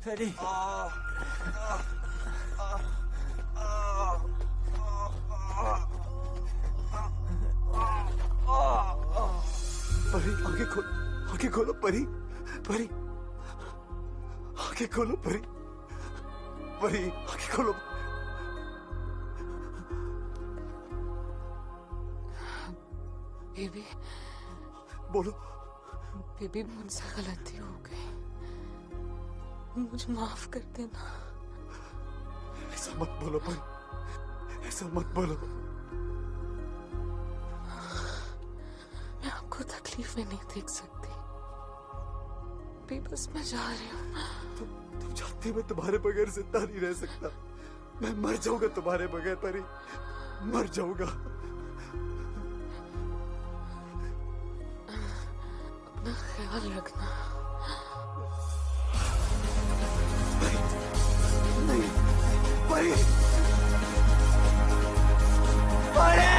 Teddy. परी, आंखें खोलो परी, परी, आंखें खोलो परी, परी, आंखें खोलो। बेबी, बोलो। बेबी, मुझसे गलती हो गई, मुझे माफ कर देना। ऐसा मत बोलो परी, ऐसा मत बोलो। मैं आपको तकलीफ में नहीं देख सकती। भी बस मैं जा रही हूँ। तुम जानती मैं तुम्हारे बगैर जिंदा नहीं रह सकता। मैं मर जाऊंगा तुम्हारे बगैर परी, मर जाऊंगा। अपना ख्याल रखना। नहीं, परी, परी।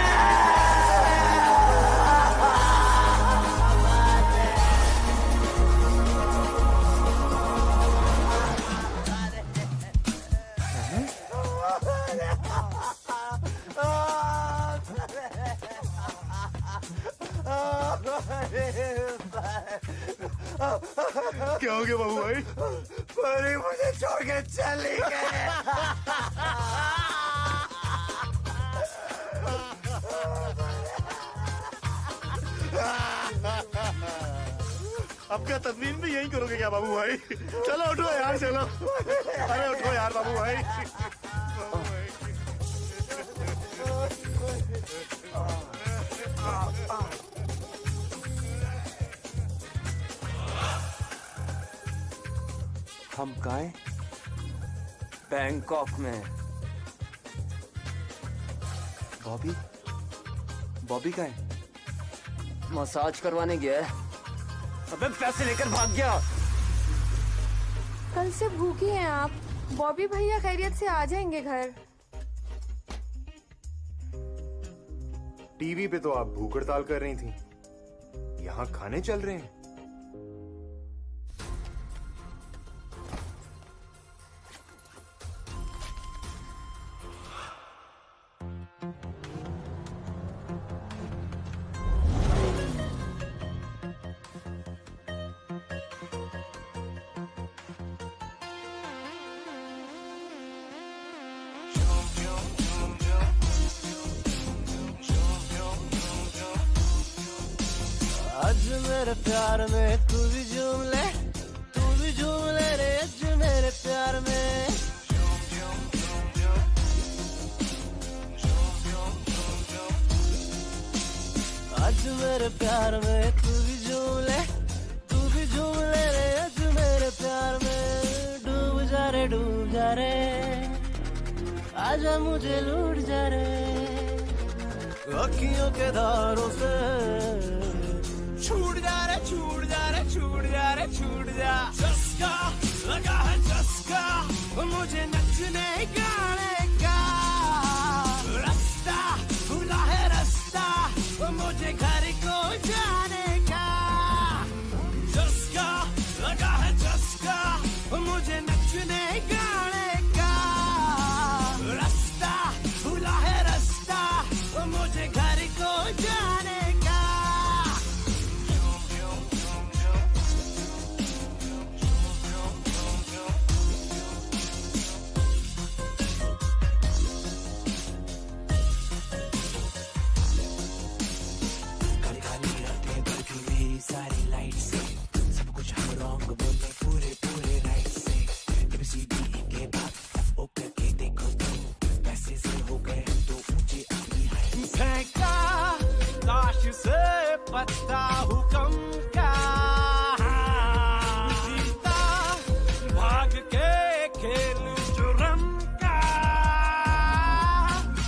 क्या हो गया बाबू भाई? परी मुझे छोड़ के चली गई। अब क्या तदवीन भी यही करोगे क्या बाबू भाई? चलो उठो यार, चलो। अरे उठो यार बाबू भाई। हम कहाँ हैं? बैंकॉक में। बॉबी, बॉबी कहाँ है? मसाज करवाने गया है। अबे पैसे लेकर भाग गया। कल से भूखी हैं आप। बॉबी भैया खैरियत से आ जाएंगे घर। टीवी पे तो आप भूख हड़ताल कर रही थी, यहाँ खाने चल रहे हैं। आज मेरे प्यार में तू भी झूम ले, तू भी झूम ले रे आज मेरे प्यार में। आज मेरे प्यार में तू भी झूम ले, तू भी झूम ले रे आज मेरे प्यार में। डूब जा रे, डूब जा रे, आजा मुझे लूट जा रे। अखियों के धारों से छूट जा रे छूट जा रे छूट जा रे छूट जा चस्का लगा है चस्का मुझे नचने गाने का रास्ता खुला है रास्ता मुझे घर को जाने का चस्का लगा है चस्का मुझे नचने गाने का रास्ता खुला है रास्ता मुझे घर को जाने का काली काली रातें भर गई मेरी सारी लाइट से सब कुछ हम रॉन्ग बोलते पूरे पूरे राइट से ABCDE के बाद FO करके देखो तो पैसे से हो गए हम तो ऊंचे अपनी हाइट फेंका काश से पत्ता हुक्म का जीता भाग के खेल जुर्म का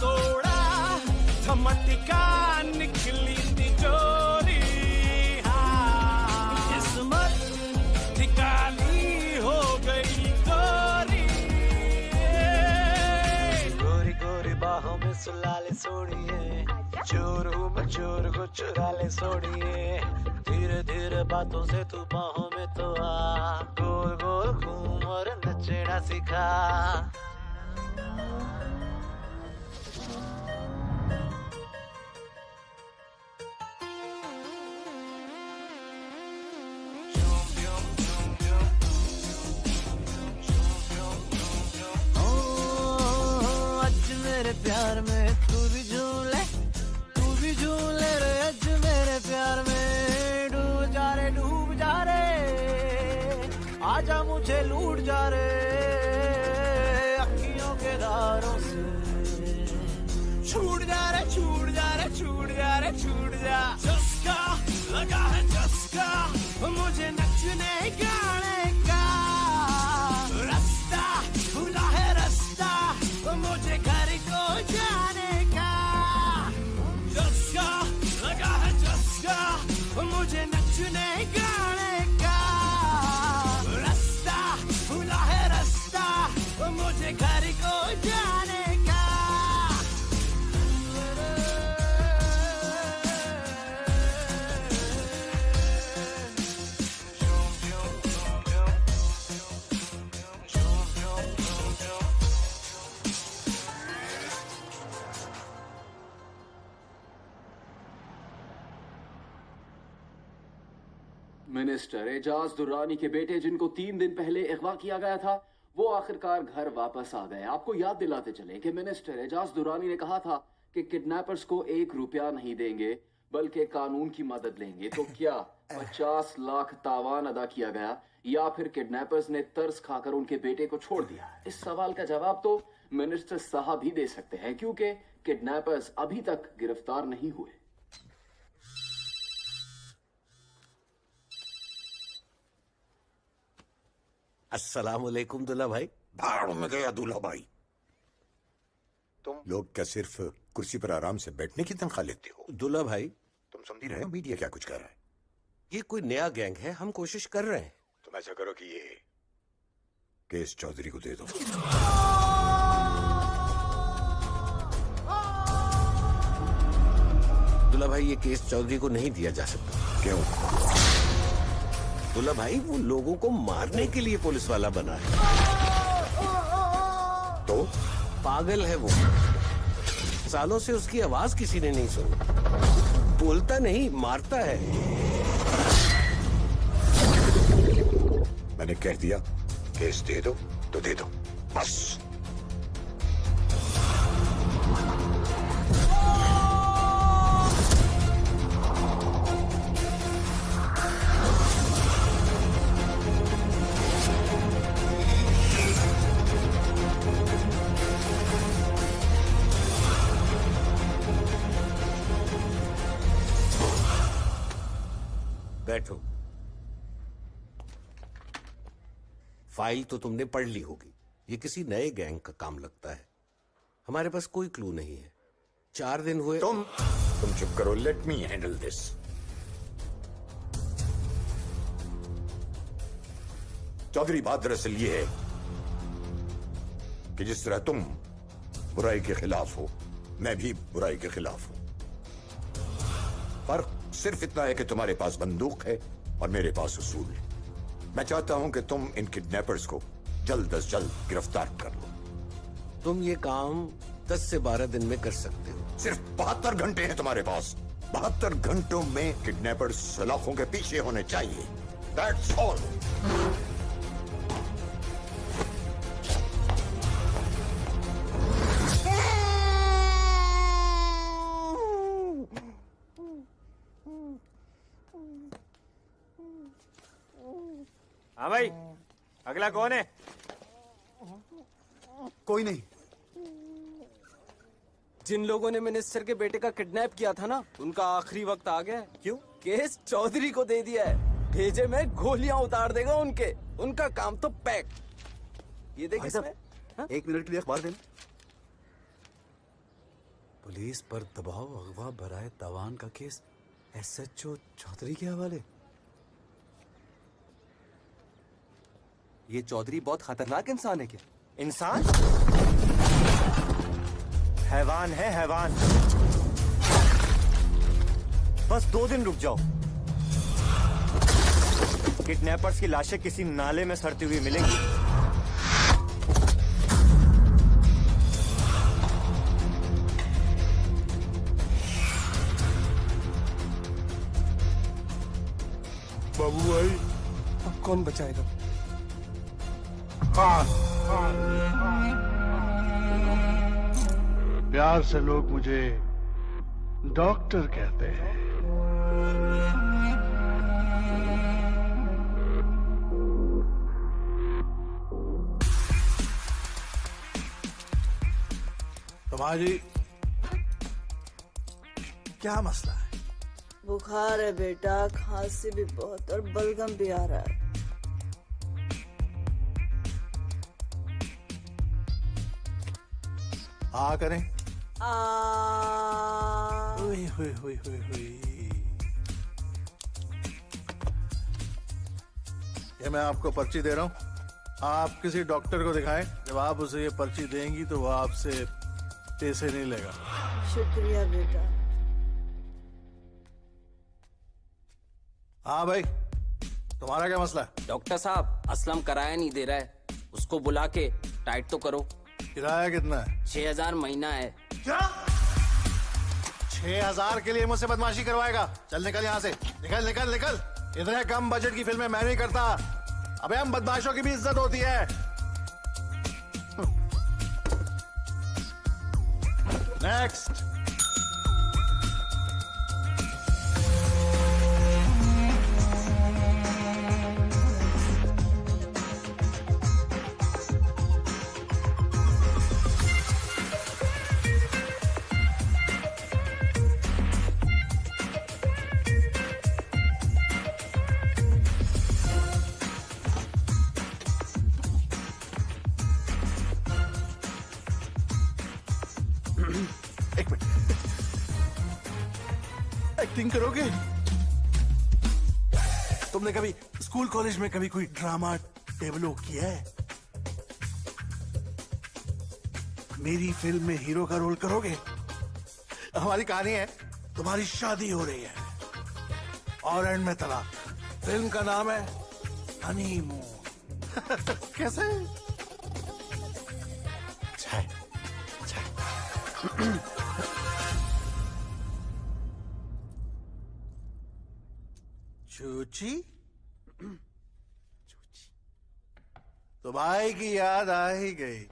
तोड़ा थमटका निकली तिजोरी किस्मत निकाली हो गई गोरी गोरी गोरी बाहों में सुला ले सोड़िए चोर हूँ मैं चोर को चुरा ले सोड़िए धीरे धीरे बातों से तू बाहों में तो आ गोल गोल घूम और नचना सिखा आज मेरे प्यार में तू भी झूले रे आज मेरे प्यार में डूब जा रे आजा मुझे लूट जा रे अखियों के धारों से छूट जा रे छूट जा रे छूट जा रे छूट जा चस्का लगा है चस्का मुझे नचने गाने का रास्ता खुला है रास्ता मुझे घर को जाने का चस्का लगा है चस्का मुझे नचने गाने का रास्ता खुला है रास्ता मुझे घर को जाने का मिनिस्टर एजाज दुर्रानी के बेटे जिनको 3 दिन पहले अगवा किया गया था वो आखिरकार घर वापस आ गए। आपको याद दिलाते चले कि मिनिस्टर एजाज दुर्रानी ने कहा था कि किडनैपर्स को 1 रुपया नहीं देंगे बल्कि कानून की मदद लेंगे। तो क्या 50 लाख तावान अदा किया गया या फिर किडनैपर्स ने तरस खाकर उनके बेटे को छोड़ दिया? इस सवाल का जवाब तो मिनिस्टर साहब ही दे सकते हैं क्योंकि किडनैपर्स अभी तक गिरफ्तार नहीं हुए। अस्सलाम वालेकुम दुल्ला भाई। भाड़ में गया दूल्हा भाई। तुम लोग क्या सिर्फ कुर्सी पर आराम से बैठने की तनख्वाह लेते हो? दुल्ला भाई तुम समझी रहे हो मीडिया क्या कुछ कर रहा है? ये कोई नया गैंग है, हम कोशिश कर रहे हैं। तुम ऐसा करो कि ये केस चौधरी को दे दो। दुल्ला भाई ये केस चौधरी को नहीं दिया जा सकता। क्यों? दुल्ला भाई वो लोगों को मारने के लिए पुलिस वाला बना है। तो पागल है वो, सालों से उसकी आवाज किसी ने नहीं सुनी। बोलता नहीं, मारता है। मैंने कह दिया केस दे दो तो दे दो, बस। बैठो। फाइल तो तुमने पढ़ ली होगी। ये किसी नए गैंग का काम लगता है। हमारे पास कोई क्लू नहीं है। 4 दिन हुए। तुम चुप करो, let me handle this. Chaudhary बात दरअसल ये है कि जिस तरह तुम बुराई के खिलाफ हो, मैं भी बुराई के खिलाफ हूं। फर्क सिर्फ इतना है कि तुम्हारे पास बंदूक है और मेरे पास उसूल। मैं चाहता हूं कि तुम इन किडनैपर्स को जल्द अज जल्द गिरफ्तार कर लो। तुम ये काम 10 से 12 दिन में कर सकते हो। सिर्फ 72 घंटे हैं तुम्हारे पास। 72 घंटों में किडनैपर्स सलाखों के पीछे होने चाहिए। That's all. हाँ भाई, अगला कौन है? कोई नहीं। जिन लोगों ने मिनिस्टर के बेटे का किडनैप किया था ना, उनका आखिरी वक्त आ गया है। क्यों? केस चौधरी को दे दिया है। भेजे में गोलियां उतार देगा उनके। उनका काम तो पैक। ये देख इसमें। 1 मिनट के लिए अखबार देना। पुलिस पर दबाव, अगवा बराए तावान का केस SHO चौधरी के हवाले। ये चौधरी बहुत खतरनाक इंसान है क्या? इंसान? हैवान है, हैवान। बस 2 दिन रुक जाओ। किडनैपर्स की लाशें किसी नाले में सड़ती हुई मिलेंगी। बाबू भाई, अब कौन बचाएगा? प्यार से लोग मुझे डॉक्टर कहते हैं। तुम्हारी क्या मसला है? बुखार है बेटा, खांसी भी बहुत और बलगम भी आ रहा है। करें। हुई। ये मैं आपको पर्ची दे रहा हूँ, आप किसी डॉक्टर को दिखाएं। जब आप उसे ये पर्ची देंगी तो वो आपसे पैसे नहीं लेगा। शुक्रिया बेटा। हाँ भाई, तुम्हारा क्या मसला है? डॉक्टर साहब, असलम किराया नहीं दे रहा है, उसको बुला के टाइट तो करो। किराया कितना है? 6000 महीना है। क्या? 6000 के लिए मुझसे बदमाशी करवाएगा? चल निकल यहाँ से, निकल निकल निकल। इतने कम बजट की फिल्में मैं नहीं करता। अबे हम बदमाशों की भी इज्जत होती है। नेक्स्ट। एक्टिंग करोगे? तुमने कभी स्कूल कॉलेज में कभी कोई ड्रामा डेवलप किया है? मेरी फिल्म में हीरो का रोल करोगे? हमारी कहानी है, तुम्हारी शादी हो रही है और एंड में तलाक। फिल्म का नाम है हनीमून। कैसे? चाय चूची? तो भाई की याद आ ही गई।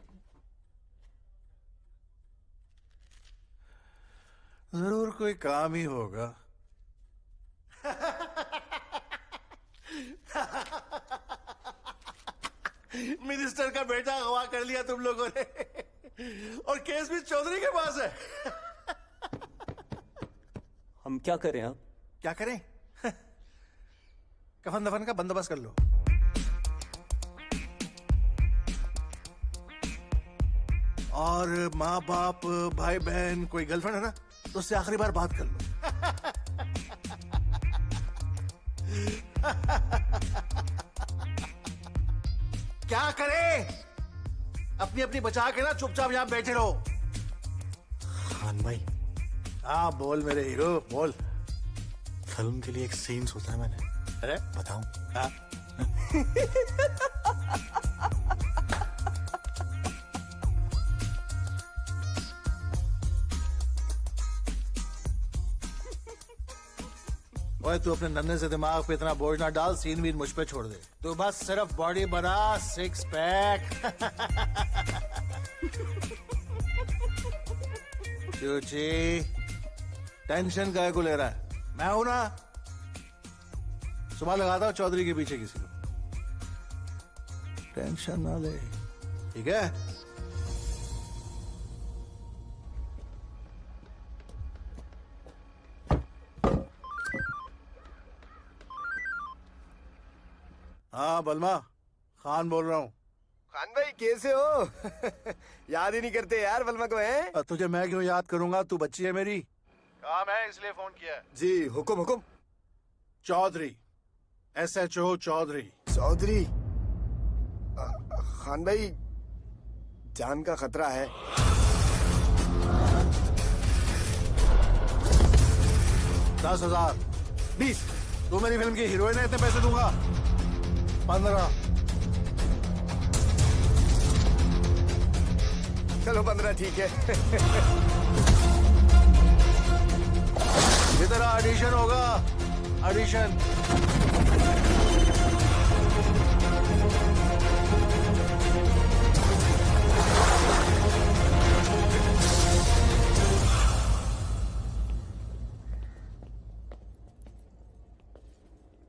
जरूर कोई काम ही होगा। मिनिस्टर का बेटा अगवा कर लिया तुम लोगों ने और केस भी चौधरी के पास है। हम क्या करें? आप क्या करें? कफन दफन का बंदोबस्त कर लो। और माँ बाप, भाई बहन, कोई गर्लफ्रेंड है ना, तो उससे आखिरी बार बात कर लो। क्या करे? अपनी अपनी बचा के ना चुपचाप यहाँ बैठे रहो। खान भाई। हाँ बोल मेरे हीरो, बोल। फिल्म के लिए एक सीन सोचा है मैंने। अरे बताऊं? हाँ। ओए तू अपने नन्हे से दिमाग पे इतना बोझ ना डाल, सीन वीन मुझ पे छोड़ दे। तू बस सिर्फ बॉडी बना, 6 पैक। चूची, टेंशन काहे को ले रहा है? मैं हूं ना। सुबह लगाता हूं चौधरी के पीछे किसी को। टेंशन ना ले, ठीक है? हाँ बलमा, खान बोल रहा हूँ। खान भाई कैसे हो? याद ही नहीं करते यार बलमा को, हैं? तुझे मैं क्यों याद करूंगा? तू बच्ची है मेरी। काम है इसलिए फोन किया है। जी हुकुम हुकुम। चौधरी, SHO चौधरी। चौधरी? खान भाई जान का खतरा है। $10,000। 20। तू मेरी फिल्म की हीरोइन है, इतने पैसे दूंगा। 15। चलो 15 ठीक है। ये तेरा ऑडिशन होगा, ऑडिशन।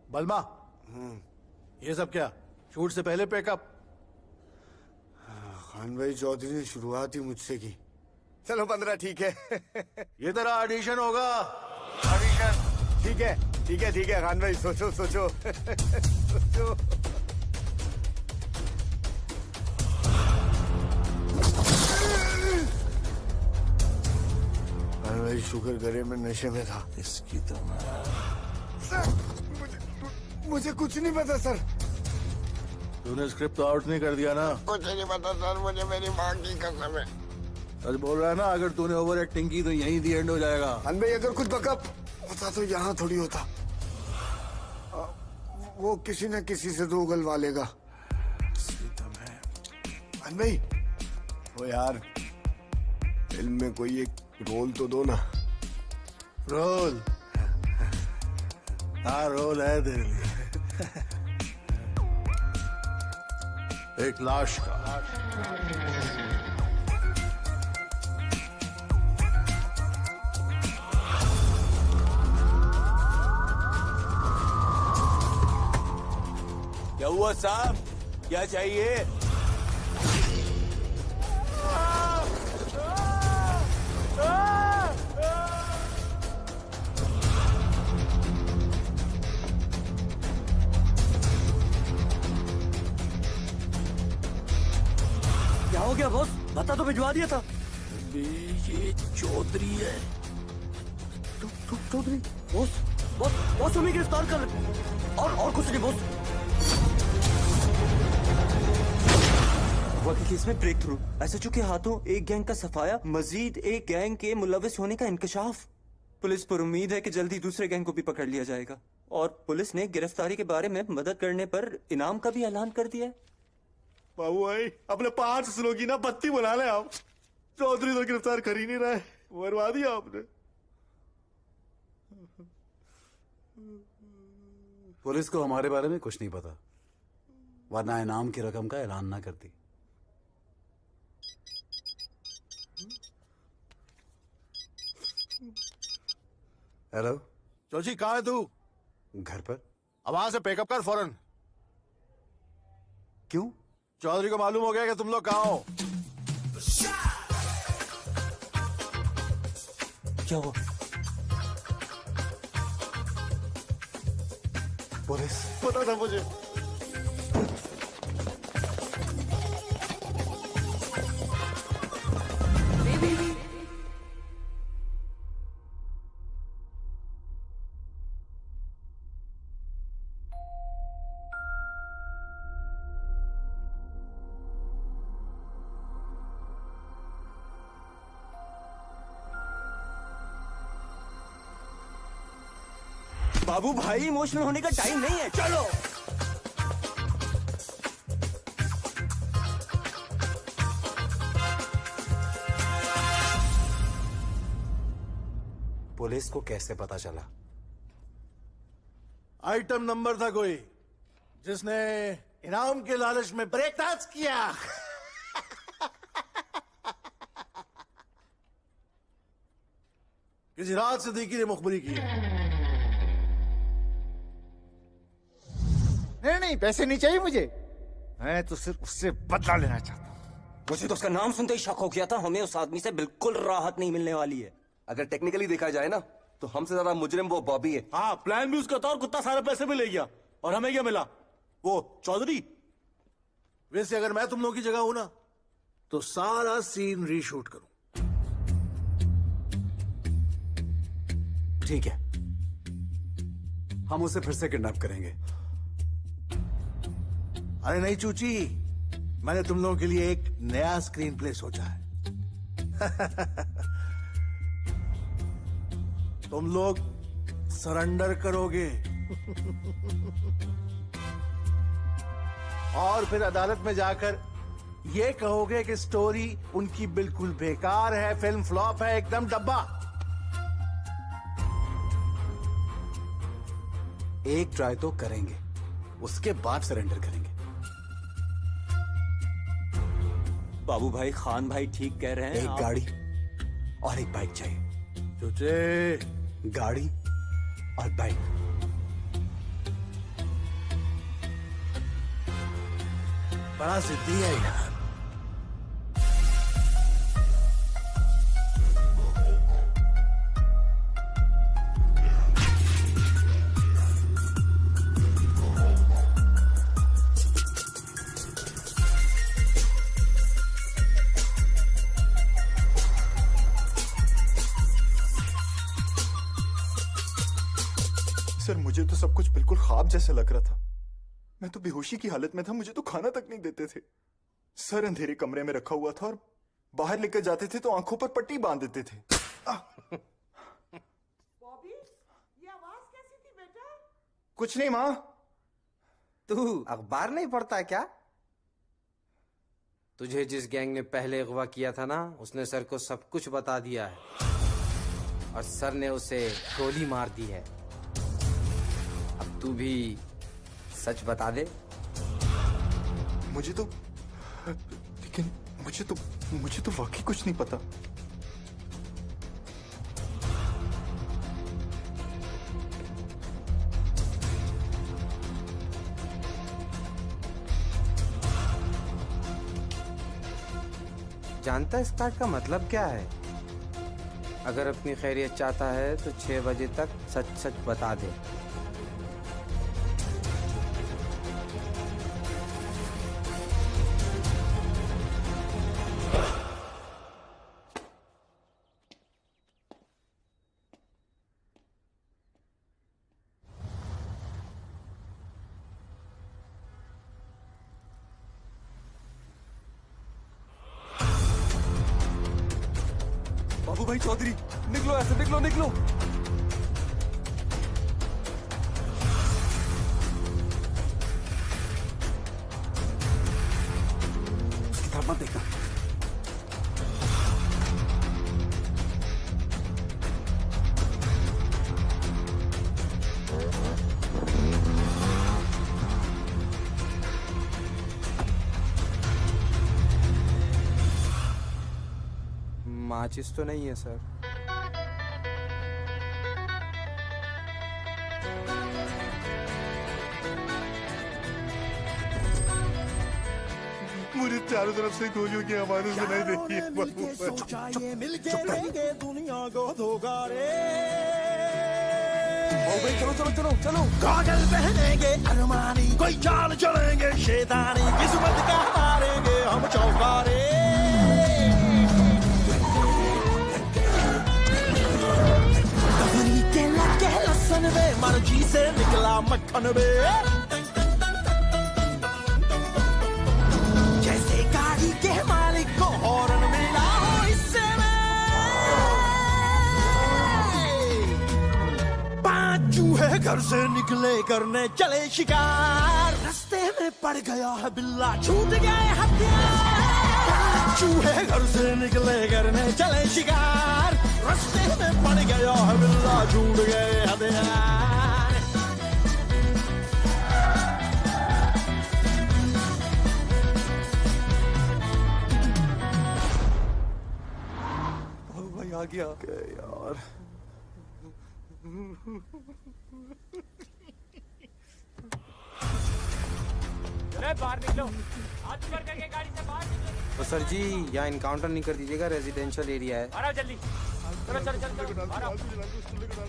बलमा, ये सब क्या? शूट से पहले पैकअप? खान भाई चौधरी ने शुरुआत ही मुझसे की। चलो 15 ठीक है। ये तेरा ऑडिशन होगा, ऑडिशन। ठीक है ठीक है ठीक है खान भाई, सोचो सोचो। सोचो। खान भाई शुक्र करे मैं नशे में था। इसकी तो मुझे कुछ नहीं पता सर। तूने स्क्रिप्ट तो आउट नहीं कर दिया ना? कुछ नहीं पता सर, मुझे मेरी माँ की कसम है। सच बोल रहा है ना? अगर तूने ओवर एक्टिंग की तो यहीं दी एंड हो जाएगा। खान भाई अगर कुछ बकअप होता तो यहाँ थोड़ी होता। वो किसी न किसी से तो उगलवा लेगा। खान भाई वो यार फिल्म में कोई एक रोल तो दो ना। रोल? हाँ रोल है तेरे लिए। एक लाश का। क्या हुआ साहब? क्या चाहिए? क्या हो गया बॉस? बता तो भिजवा दिया था। ये चौधरी है। चौधरी? बॉस बॉस बॉस उन्हें गिरफ्तार कर। और कुछ नहीं बॉस। अगवा के केस में ब्रेक थ्रू। एसएचओ के हाथों एक गैंग का सफाया, मजीद एक गैंग के मुलविस होने का इंकशाफ। पुलिस पर उम्मीद है कि जल्दी दूसरे गैंग को भी पकड़ लिया जाएगा। और पुलिस ने गिरफ्तारी के बारे में मदद करने पर इनाम का भी ऐलान कर दिया है। बाबू भाई अपने 5 स्लो की ना बत्ती बुला ले आप। चौधरी तो गिरफ्तार कर ही नहीं रहा है, मरवा दिया आपने। पुलिस को हमारे बारे में कुछ नहीं पता, वरना इनाम की रकम का ऐलान ना करती। हेलो चौची, कहाँ है तू? घर पर। अब वहां से पैकअप कर फौरन। क्यों? चौधरी को मालूम हो गया कि तुम लोग कहाँ हो। क्या हुआ? पुलिस। पता था मुझे। बाबू भाई इमोशनल होने का टाइम नहीं है, चलो। पुलिस को कैसे पता चला? आइटम नंबर था कोई जिसने इनाम के लालच में ब्रेक डांस किया। किसी रात सिद्दीकी ने मुखबरी की। नहीं, पैसे नहीं चाहिए मुझे। मैं तो सिर्फ उससे बदला लेना चाहता हूँ। मुझे तो उसका नाम सुनते ही शक हो गया था। हमें उस आदमी से बिल्कुल राहत नहीं मिलने वाली है। अगर टेक्निकली देखा जाए ना तो हमसे ज्यादा मुजरिम वो बॉबी है। हाँ, प्लान भी उसका था और कुत्ता सारे पैसे भी ले गया। और हमें क्या मिला? वो चौधरी। वैसे अगर मैं तुम लोगों की जगह हूं ना तो सारा सीन रीशूट करूं। ठीक है, हम उसे फिर से किडनैप करेंगे। अरे नहीं चूची, मैंने तुम लोगों के लिए एक नया स्क्रीन प्ले सोचा है। तुम लोग सरेंडर करोगे और फिर अदालत में जाकर ये कहोगे कि स्टोरी उनकी बिल्कुल बेकार है, फिल्म फ्लॉप है, एकदम डब्बा। एक ट्राई तो करेंगे, उसके बाद सरेंडर करेंगे। बाबू भाई, खान भाई ठीक कह रहे हैं। एक गाड़ी और एक बाइक चाहिए। चूचे, गाड़ी और बाइक। बड़ा जिद्दी है यार। सर, मुझे तो सब कुछ बिल्कुल ख्वाब जैसे लग रहा था। मैं तो बेहोशी की हालत में था, मुझे तो खाना तक नहीं देते थे। सर अंधेरे कमरे में रखा हुआ था और बाहर लेकर जाते थे तो आंखों पर पट्टी बांध देते थे। बॉबी, ये आवाज कैसी थी बेटा? कुछ नहीं माँ। तू अखबार नहीं पढ़ता क्या? तुझे जिस गैंग ने पहले अगवा किया था ना, उसने सर को सब कुछ बता दिया है और सर ने उसे गोली मार दी है। अब तू भी सच बता दे। मुझे तो लेकिन मुझे तो वाकई कुछ नहीं पता। जानता इस कार्ड का मतलब क्या है? अगर अपनी खैरियत चाहता है तो 6 बजे तक सच सच बता दे। बाबू भाई चौधरी, निकलो ऐसे, निकलो निकलो। उसकी तरफ मत देखना। माचिस तो नहीं है सर। मुझे चारों तरफ से गोलियों की आवाजें सुनाई दे रही है। दुनिया को धोखा रे। भाई चलो चलो चलो चलो। गॉगल पहनेंगे अरमानी, कोई चाल चलेंगे शैतानी, किस्मत का हारेंगे हम चौकारे। कफनी के लगे लसन में, मर्जी से निकला मक्खन में। जैसे गाड़ी के मालिक को हॉर्न मिला हो इससे में 5 चूहे घर से निकले करने चले शिकार, रास्ते में पड़ गया है बिल्ला, छूट गए हथियार। चूहे घर से निकले करने चले शिकार, रास्ते में पड़ गया है बिल्ला, छूट गए हथियार। भाई आ गया क्या यार? बाहर निकलो, हाथ ऊपर करके गाड़ी से बाहर निकलो। तो सर जी यहाँ इनकाउंटर नहीं कर दीजिएगा, रेजिडेंशियल एरिया है। आओ जल्दी, चलो चलो चलो चलो, आओ।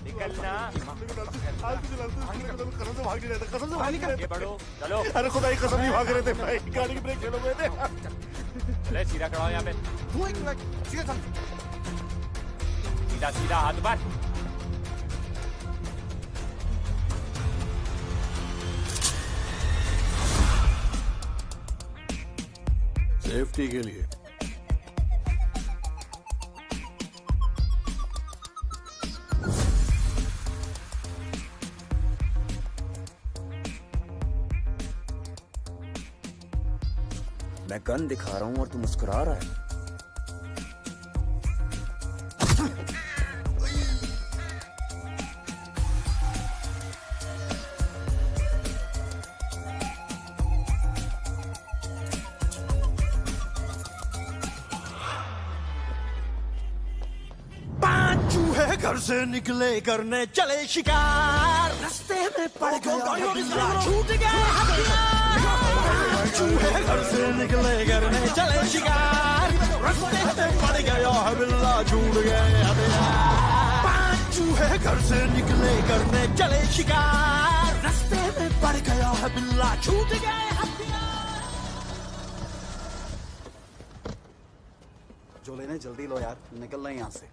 निकलना। ये बढ़ो, चलो। अरे खुदा की कसम नहीं भाग रहे थे भाई, गाड़ी की ब्रेक फेल हो गए थे। चले सीधा करवाओ यहाँ पे, सीधा सीधा हाथ ऊपर। सेफ्टी के लिए मैं गन दिखा रहा हूं और तू मुस्कुरा रहा है। घर से निकले करने चले शिकार, रास्ते में पड़ गया बिल्ला, छूट गए हथियार। चूहे घर से निकले करने चले शिकार, रास्ते में पड़ गया बिल्ला, छूट गए हथियार। 5 चूहे घर से निकले करने चले शिकार, रास्ते में पड़ गया बिल्ला, छूट गए हथियार। जो लेने जल्दी लो यार, निकलना है यहाँ से।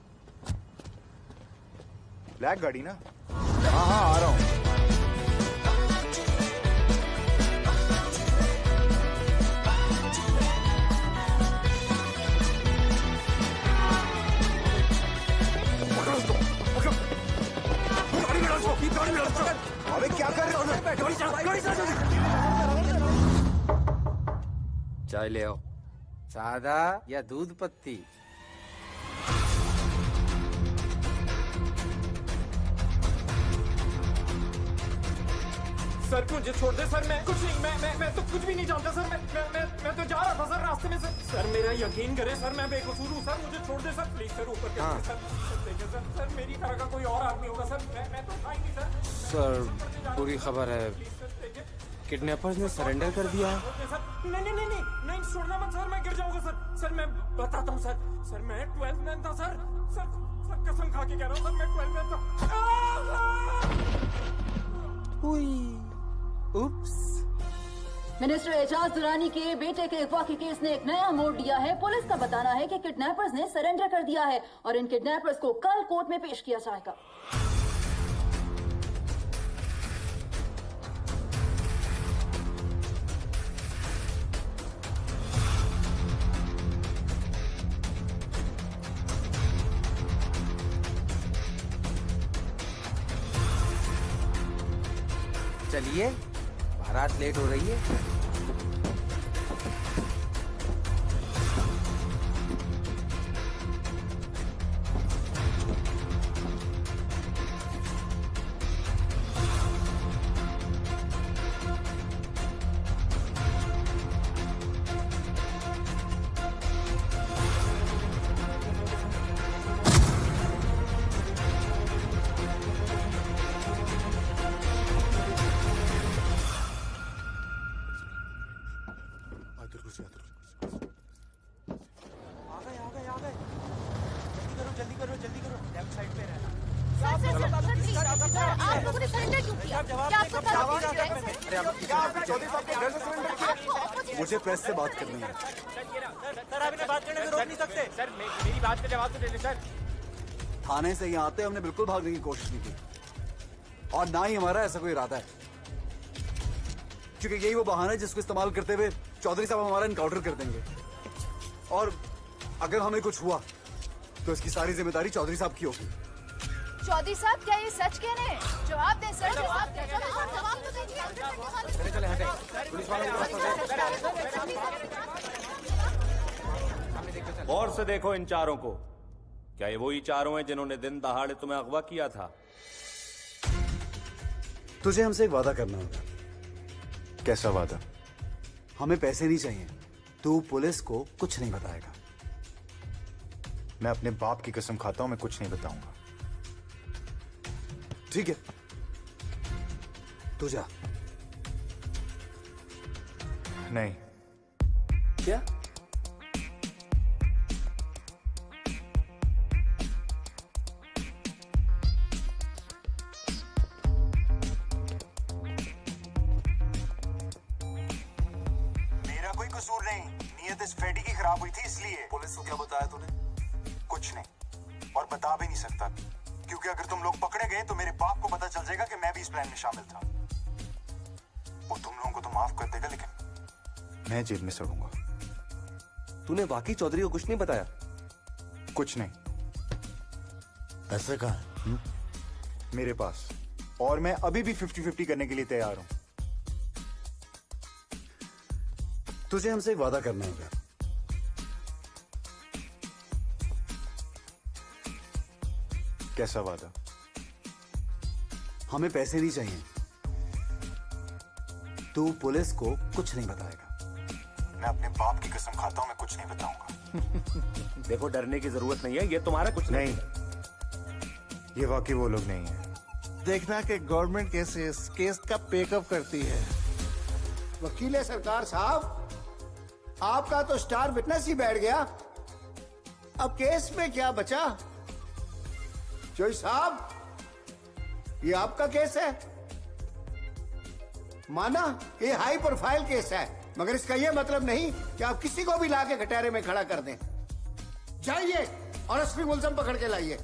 ब्लैक गाड़ी ना? हाँ हाँ आ रहा हूँ। अबे क्या कर रहे हो? चाय ले आओ, सादा या दूध पत्ती? सर मुझे छोड़ दे सर, मैं कुछ नहीं, मैं तो कुछ भी नहीं जानता सर। मैं तो जा रहा था सर रास्ते में। सर मेरा यकीन करें सर, मैं बेकसूर हूँ सर, मुझे छोड़ दे सर प्लीज सर, ऊपर कर हाँ। सर देखिए सर मेरी तरह का कोई और आदमी होगा सर, मैं तो था ही नहीं सर। सर पूरी खबर है, किडनैपर्स ने सरेंडर कर दिया है। सर नहीं छोड़ना मत सर, मैं गिर जाऊंगा सर मैं बताता हूँ सर मैं 12 मैन था सर कसम खा के कह रहा हूँ सर, मैं 12 मैन था। उप्स। मिनिस्टर एजाज दुरानी के बेटे के अगवा के केस ने एक नया मोड़ लिया है। पुलिस का बताना है कि किडनैपर्स ने सरेंडर कर दिया है और इन किडनैपर्स को कल कोर्ट में पेश किया जाएगा। चलिए, बारात लेट हो रही है। मुझे प्रेस से बात करनी है। सर आप इन्हें बात करने में रोक नहीं सकते सर, मेरी बात का जवाब तो दे दे सर। थाने से यहाँ आते हमने बिल्कुल भागने की कोशिश नहीं की और ना ही हमारा ऐसा कोई इरादा है, क्योंकि यही वो बहाना है जिसको इस्तेमाल करते हुए चौधरी साहब हमारा इनकाउंटर कर देंगे और अगर हमें कुछ हुआ तो इसकी सारी जिम्मेदारी चौधरी साहब की होगी। चौधरी साहब क्या ये सच कह रहे हैं? जवाब दें सर, जवाब दें। जवाब तो दीजिए। चले हटे, पुलिस वालों को गौर से देखो इन चारों को। क्या ये वही चारों हैं जिन्होंने दिन दहाड़े तुम्हें अगवा किया था? तुझे हमसे एक वादा करना होगा। कैसा वादा? हमें पैसे नहीं चाहिए, तू पुलिस को कुछ नहीं बताएगा। मैं अपने बाप की कसम खाता हूं, मैं कुछ नहीं बताऊंगा। ठीक है, तू जा। नहीं। क्या? मेरा कोई कसूर नहीं, नीयत इस फेडी की खराब हुई थी इसलिए। पुलिस को क्या बताया तूने? कुछ नहीं, और बता भी नहीं सकता, क्योंकि अगर तुम लोग पकड़े गए तो मेरे बाप को पता चल जाएगा कि मैं भी इस प्लान में शामिल था। वो तुम लोगों को तो माफ कर देगा, लेकिन मैं जेल में सड़ूंगा। तूने वाकई चौधरी को कुछ नहीं बताया? कुछ नहीं। पैसे कहाँ है? मेरे पास, और मैं अभी भी 50-50 करने के लिए तैयार हूं। तुझे हमसे एक वादा करना होगा। कैसा वादा? हमें पैसे नहीं चाहिए, तू पुलिस को कुछ नहीं बताएगा। मैं अपने बाप की कसम खाता हूं, मैं कुछ नहीं बताऊंगा। देखो, डरने की जरूरत नहीं है, ये तुम्हारा कुछ नहीं। ये वाकई वो लोग नहीं है। देखना कि गवर्नमेंट कैसे इस केस का पेकअप करती है। वकील सरकार साहब, आपका तो स्टार विटनेस ही बैठ गया, अब केस में क्या बचा? जोई साहब, ये आपका केस है। माना ये हाई प्रोफाइल केस है, मगर इसका ये मतलब नहीं कि आप किसी को भी लाके कटहरे में खड़ा कर दें। जाइए और एसपी मुलजम पकड़ के लाइए।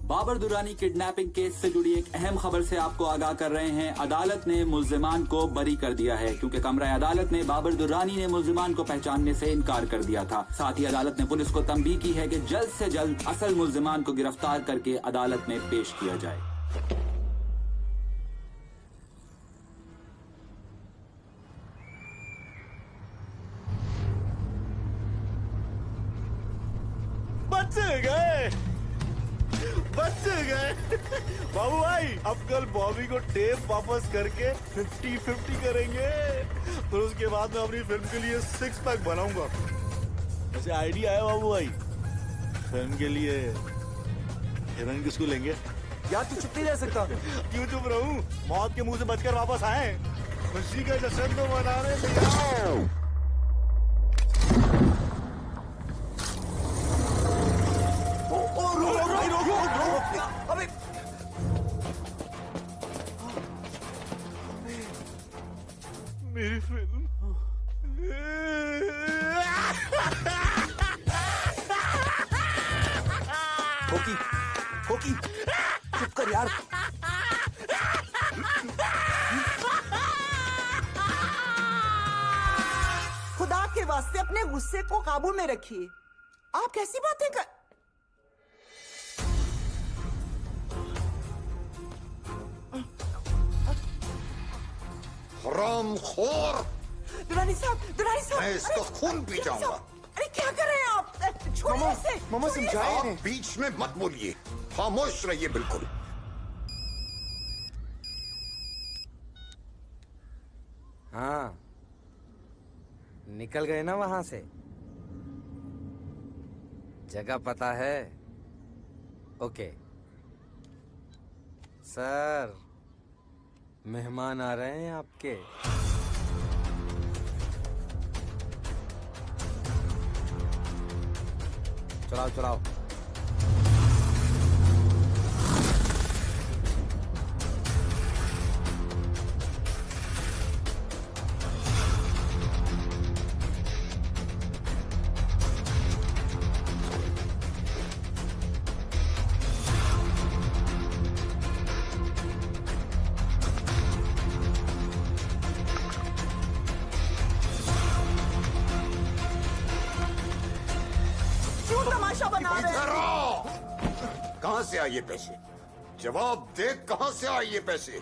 बाबर दुरानी किडनैपिंग केस से जुड़ी एक अहम खबर से आपको आगाह कर रहे हैं। अदालत ने मुल्जिमान को बरी कर दिया है, क्योंकि कमरा अदालत में बाबर दुरानी ने मुल्जिमान को पहचानने से इनकार कर दिया था। साथ ही अदालत ने पुलिस को तंबीह की है कि जल्द से जल्द असल मुल्जिमान को गिरफ्तार करके अदालत में पेश किया जाए। बच गए बाबू भाई। अब कल बॉबी को टेप वापस करके 50-50 करेंगे, फिर उसके बाद मैं अपनी फिल्म के लिए 6 पैक बनाऊंगा। ऐसे आइडिया है बाबू भाई। फिल्म के लिए हीरोइन किसको लेंगे? यार तू चुप नहीं रह सकता। क्यों चुप रहूं? मौत के मुंह से बचकर वापस आए, खुशी का जश्न तो मनाने तैयार। अबे मेरी फिल्म। होकी, होकी, चुप कर यार। खुदा के वास्ते अपने गुस्से को काबू में रखिए। आप कैसी बातें कर... हरामखोर! दुरानी साहब, मैं इसका खून पी जाऊंगा। अरे क्या कर रहे हैं आप? छोड़िए इसे। मामा समझाए। आप बीच में मत बोलिए, खामोश रहिए बिल्कुल। हाँ, निकल गए ना वहां से? जगह पता है? ओके सर, मेहमान आ रहे हैं आपके। चलाओ चलाओ। क्यों तमाशा बना रहे हैं? से आए ये पैसे? जवाब दे, कहां से आए ये पैसे?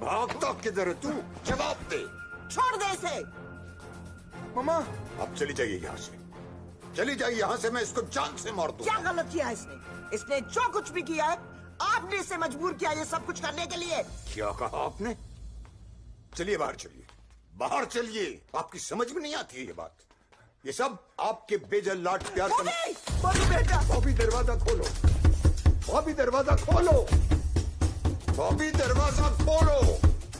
भागता किधर है तू? जवाब दे। छोड़ दे इसे। मामा, अब चली जाइए यहाँ से, चली जाइए यहाँ से, मैं इसको जान से मार दूँ। क्या गलत किया इसने? इसने जो कुछ भी किया है, आपने इसे मजबूर किया ये सब कुछ करने के लिए। क्या कहा आपने? चलिए बाहर चलिए, बाहर चलिए। आपकी समझ में नहीं आती है ये बात। ये सब आपके बेजल लाड प्यार का। बॉबी बेटा, बॉबी दरवाजा खोलो, बॉबी दरवाजा खोलो, बॉबी दरवाजा खोलो,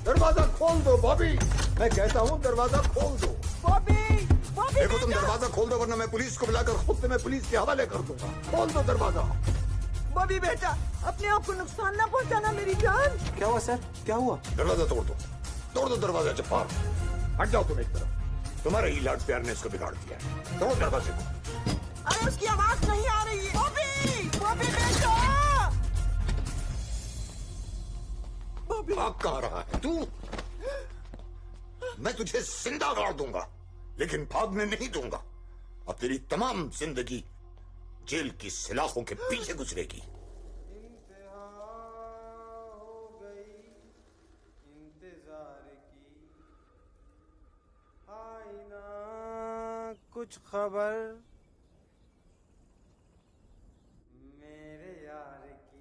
दरवाजा खोल दो बॉबी, मैं कहता हूँ दरवाजा खोल दो। बॉबी, बॉबी देखो तुम दरवाजा खोल दो वरना मैं पुलिस को बुलाकर खुद से मैं पुलिस के हवाले कर दूंगा। खोल दो दरवाजा। बॉबी बेटा, अपने आप को नुकसान ना पहुंचाना मेरी जान। क्या हुआ सर, क्या हुआ? दरवाजा तोड़ दो, तोड़ दो दरवाजा। जब्बार, हट जाओ तुम एक तरफ, तुम्हारे ही लाड प्यार ने इसको बिगाड़ दिया है। तोड़ दरवाजे को। अरे उसकी आवाज नहीं आ रही है। बॉबी, बॉबी बेटा, भाग कहाँ रहा है तू? मैं तुझे जिंदा गाड़ दूंगा लेकिन भागने नहीं दूंगा। अब तेरी तमाम जिंदगी जेल की सलाखों के पीछे गुजरेगी। कुछ खबर मेरे यार की।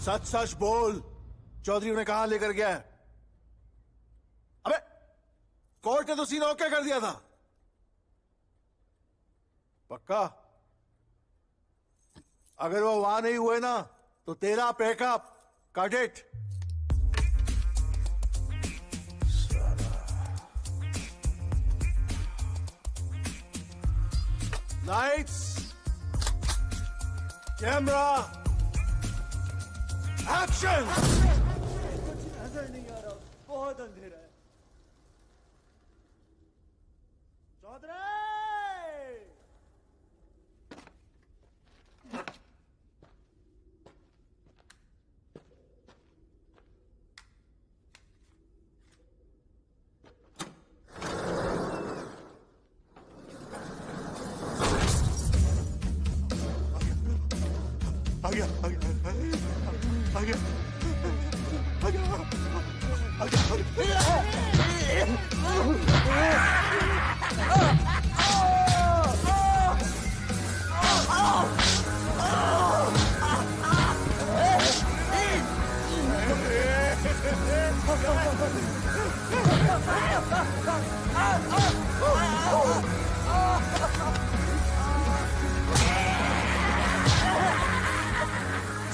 सच सच बोल, चौधरी उन्हें कहां लेकर गया है? अबे कोर्ट ने तो सीन ओके कर दिया था। पक्का? अगर वो वहां नहीं हुए ना तो तेरा pack up cut it. Lights, camera, action. कुछ नजर नहीं आ रहा, बहुत अंधेरा है। चौधरी, आ गया, आ गया, आ गया, आ गया, आ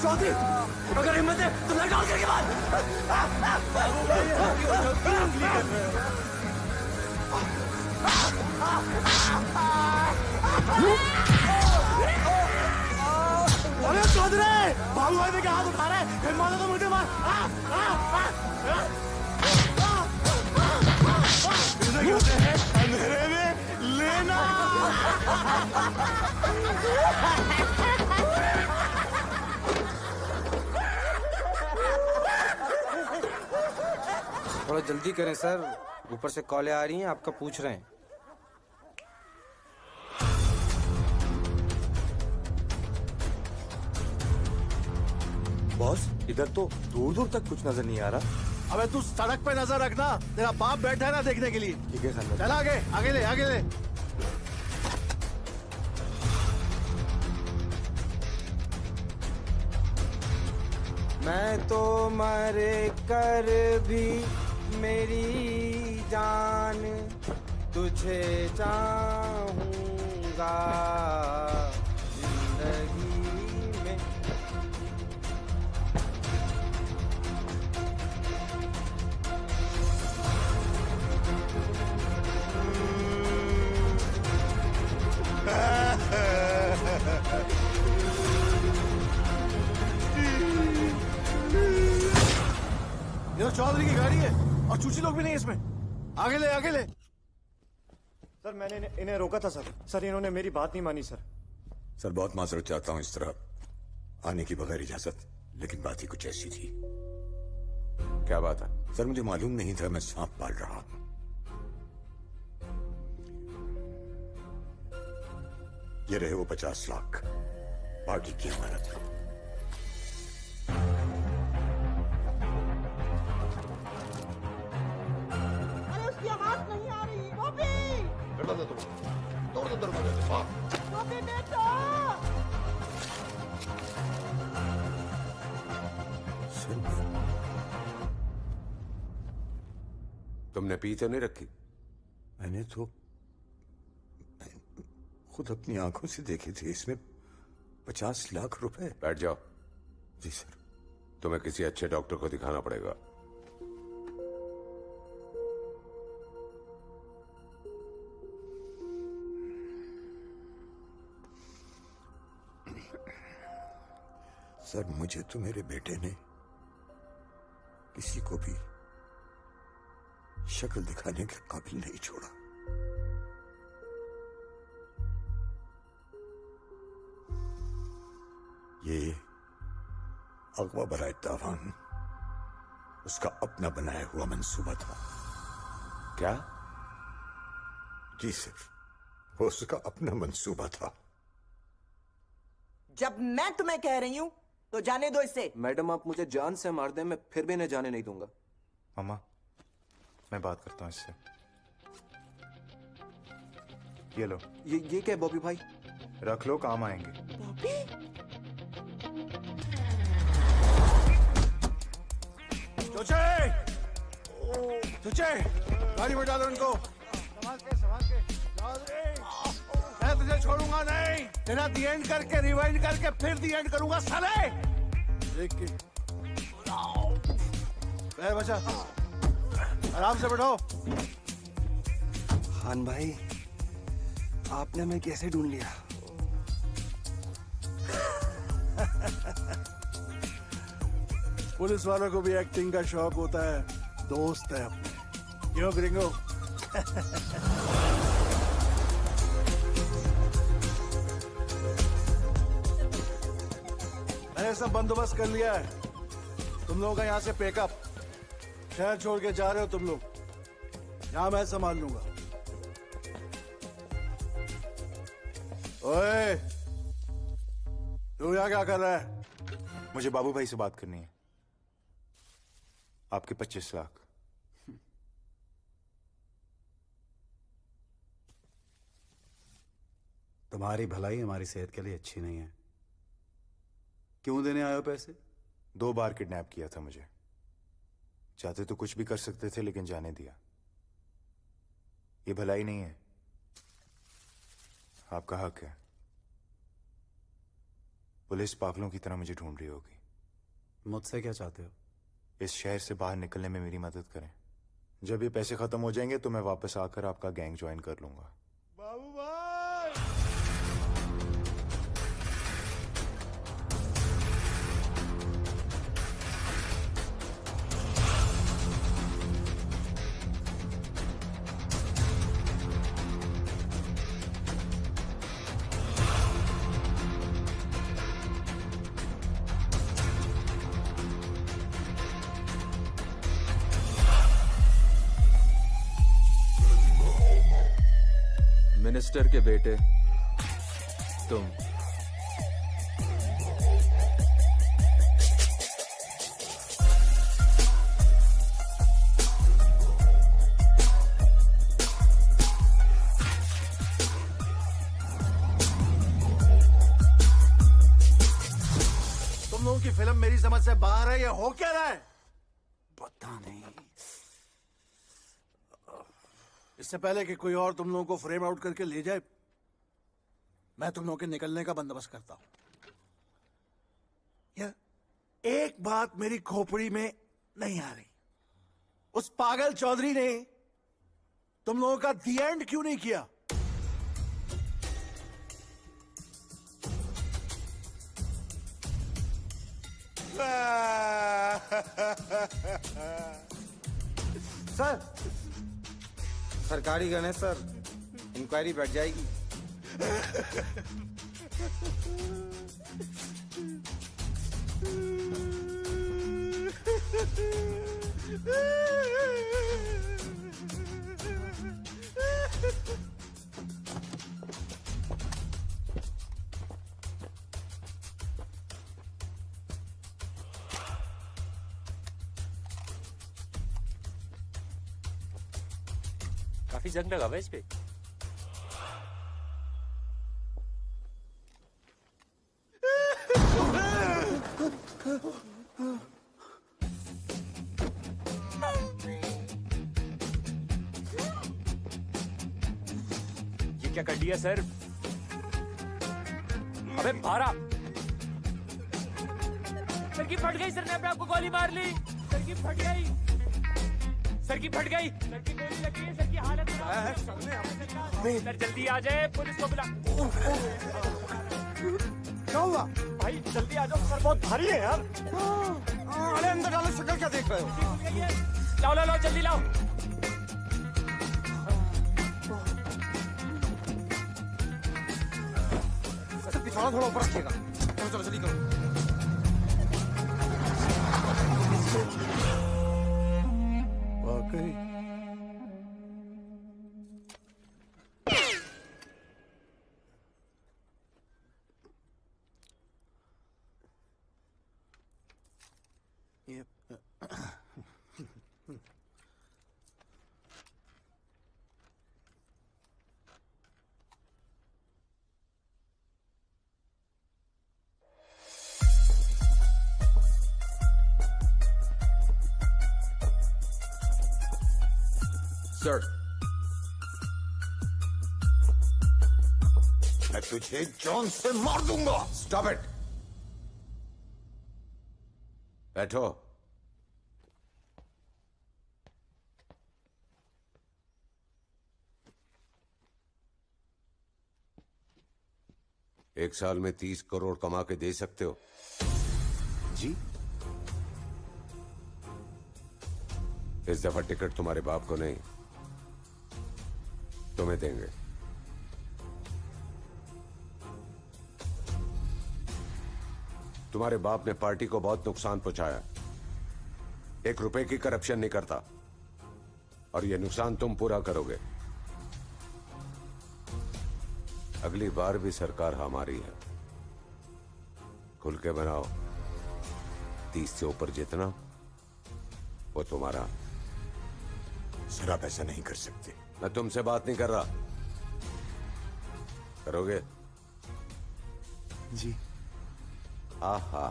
चौधरी, अगर हिम्मत है तो निकाल करके बात। अरे चौधरी, बाबू भाई के हाथ उठा रहे, हिम्मत है तो मुझे मार। इसे कहते हैं अंधेरे में लेना। थोड़ा जल्दी करें सर, ऊपर से कॉलें आ रही हैं, आपका पूछ रहे हैं। बॉस, इधर तो दूर दूर तक कुछ नजर नहीं आ रहा। अबे तू सड़क पे नजर रखना, तेरा बाप बैठा है ना देखने के लिए। ठीक है खानदान। चल आगे, आगे ले, आगे ले। मैं तो मर कर भी मेरी जान तुझे चाहूंगा, जिंदगी चौधरी की गाड़ी है और चूची लोग भी नहीं इसमें। आगे ले आगे ले। सर मैंने इन्हें रोका था सर इन्होंने मेरी बात नहीं मानी सर। सर बहुत माजरत चाहता हूं इस तरह आने की बगैर इजाजत, लेकिन बात ही कुछ ऐसी थी। क्या बात है? सर मुझे मालूम नहीं था मैं सांप पाल रहा हूं। ये रहे वो 50 लाख पार्टी की अमानत। अरे उसकी आवाज नहीं आ रही। बॉबी बेटा दे तुम तोड़ दो दरवाजे। बॉबी बेटा। तुमने पी तो नहीं रखी? मैंने तो खुद अपनी आंखों से देखी थी। इसमें 50 लाख रुपए। बैठ जाओ। जी सर। तुम्हें किसी अच्छे डॉक्टर को दिखाना पड़ेगा। सर मुझे तो मेरे बेटे ने किसी को भी शक्ल दिखाने के काबिल नहीं छोड़ा। ये अगवा बराए तावान उसका अपना बनाया हुआ मंसूबा था। क्या? जी सर, वो उसका अपना मंसूबा था। जब मैं तुम्हें कह रही हूं तो जाने दो इसे। मैडम आप मुझे जान से मार दें, मैं फिर भी इन्हें जाने नहीं दूंगा। मामा मैं बात करता हूँ इससे। ये लो। ये क्या है बॉबी भाई? रख लो, काम आएंगे। चोचे गाड़ी में डालो इनको। संभाल के मैं तुझे छोड़ूंगा नहीं। तेरा दी एंड करके रिवाइंड करके फिर दी एंड करूंगा साले। देख के पैर बचा, आराम से बैठो। खान भाई आपने मैं कैसे ढूंढ लिया? पुलिस वालों को भी एक्टिंग का शौक होता है। दोस्त है अपने। क्यों ग्रिंगो? मैंने सब बंदोबस्त कर लिया है। तुम लोगों का यहाँ से पैकअप। शहर छोड़ के जा रहे हो तुम लोग। यहाँ मैं संभाल लूंगा। ओए, तू यहाँ क्या कर रहा है? मुझे बाबू भाई से बात करनी है। आपके 25 लाख। तुम्हारी भलाई हमारी सेहत के लिए अच्छी नहीं है। क्यों देने आए हो पैसे? 2 बार किडनैप किया था मुझे। चाहते तो कुछ भी कर सकते थे, लेकिन जाने दिया। ये भलाई नहीं है, आपका हक है। पुलिस पागलों की तरह मुझे ढूंढ रही होगी। मुझसे क्या चाहते हो? इस शहर से बाहर निकलने में मेरी मदद करें। जब ये पैसे खत्म हो जाएंगे तो मैं वापस आकर आपका गैंग ज्वाइन कर लूंगा। बाबू भाई! मिनिस्टर के बेटे तुम। तुम लोगों की फिल्म मेरी समझ से बाहर है। ये हो क्या रहा है? पता नहीं। इससे पहले कि कोई और तुम लोगों को फ्रेम आउट करके ले जाए, मैं तुम लोगों के निकलने का बंदोबस्त करता हूं। या एक बात मेरी खोपड़ी में नहीं आ रही। उस पागल चौधरी ने तुम लोगों का दी एंड क्यों नहीं किया? सर, सरकारी गन है सर, इंक्वायरी बैठ जाएगी। काफी जंग लगा हुआ है इस पे। ये क्या कर दिया सर? अबे भारा! सर की फट गई, सर ने अपने आप को गोली मार ली। सर की फट गई, सर की फट गई, सर की गोली लगी है, सर की हालत सर जल्दी आ जाए, पुलिस को बुला। क्या हुआ भाई जल्दी आ जाओ, सर बहुत भारी है यार। अरे अंदर डालो, शक्ल क्या देख रहे हो? लाओ लाओ लाओ, जल्दी लाओ। पिछवाड़ा थोड़ा ऊपर रखिएगा। चलो चलो जल्दी करो। वाकई सर, मैं तुझे जॉन से मार दूंगा। Stop it. बैठो। एक साल में 30 करोड़ कमा के दे सकते हो? जी। इस दफा टिकट तुम्हारे बाप को नहीं, तुम्हें देंगे। तुम्हारे बाप ने पार्टी को बहुत नुकसान पहुंचाया, 1 रुपए की करप्शन नहीं करता, और यह नुकसान तुम पूरा करोगे। अगली बार भी सरकार हमारी है। खुल के बनाओ। 30 से ऊपर जितना वो तुम्हारा। सर आप ऐसा नहीं कर सकते। मैं तुमसे बात नहीं कर रहा। करोगे? जी। आहा,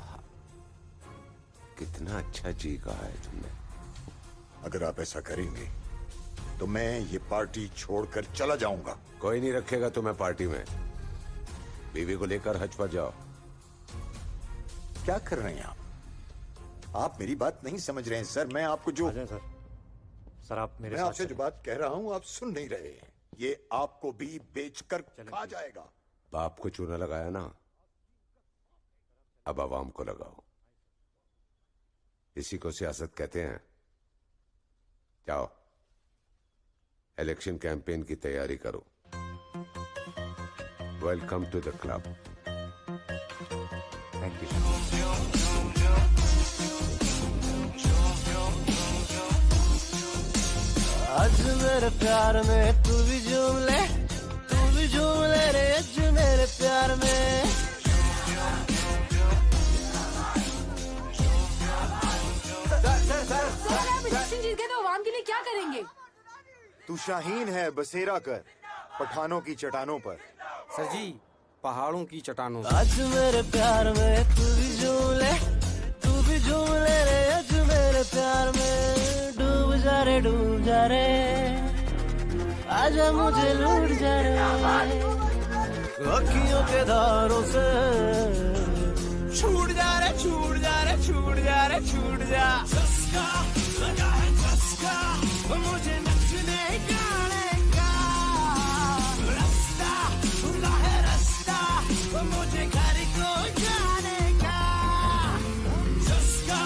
कितना अच्छा जी कहा है तुमने। अगर आप ऐसा करेंगे तो मैं ये पार्टी छोड़कर चला जाऊंगा। कोई नहीं रखेगा तुम्हें पार्टी में। बीवी को लेकर हज पर जाओ। क्या कर रहे हैं आप? आप मेरी बात नहीं समझ रहे हैं सर। मैं आपको जो सर आप मेरे मैं साथ आपसे जो बात कह रहा हूं आप सुन नहीं रहे हैं। ये आपको भी बेचकर खा जाएगा। बाप को चूना लगाया ना, अब आवाम को लगाओ। इसी को सियासत कहते हैं। जाओ इलेक्शन कैंपेन की तैयारी करो। Welcome to the club. Thank you. आज मेरे प्यार में तू भी झूम ले, तू भी झूम ले रे आज मेरे प्यार में। सर आप इलेक्शन जीत गए तो आवाम के लिए क्या करेंगे? तू शाहीन है, बसेरा कर पठानों की चट्टानों पर। सर जी, पहाड़ों की चट्टानों पर। आज मेरे प्यार में तू भी झूम ले, तू भी झूम ले रे आज मेरे प्यार में। डूब जा रे डूब जा रे, आजा मुझे लूट जा रे अखियों के धारों से। छूट जा रे छूट जा रे छूट जा रे छूट जा। चस्का लगा है चस्का, मुझे नचने गाने का। रास्ता खुला है रास्ता, मुझे घर को जाने का। चस्का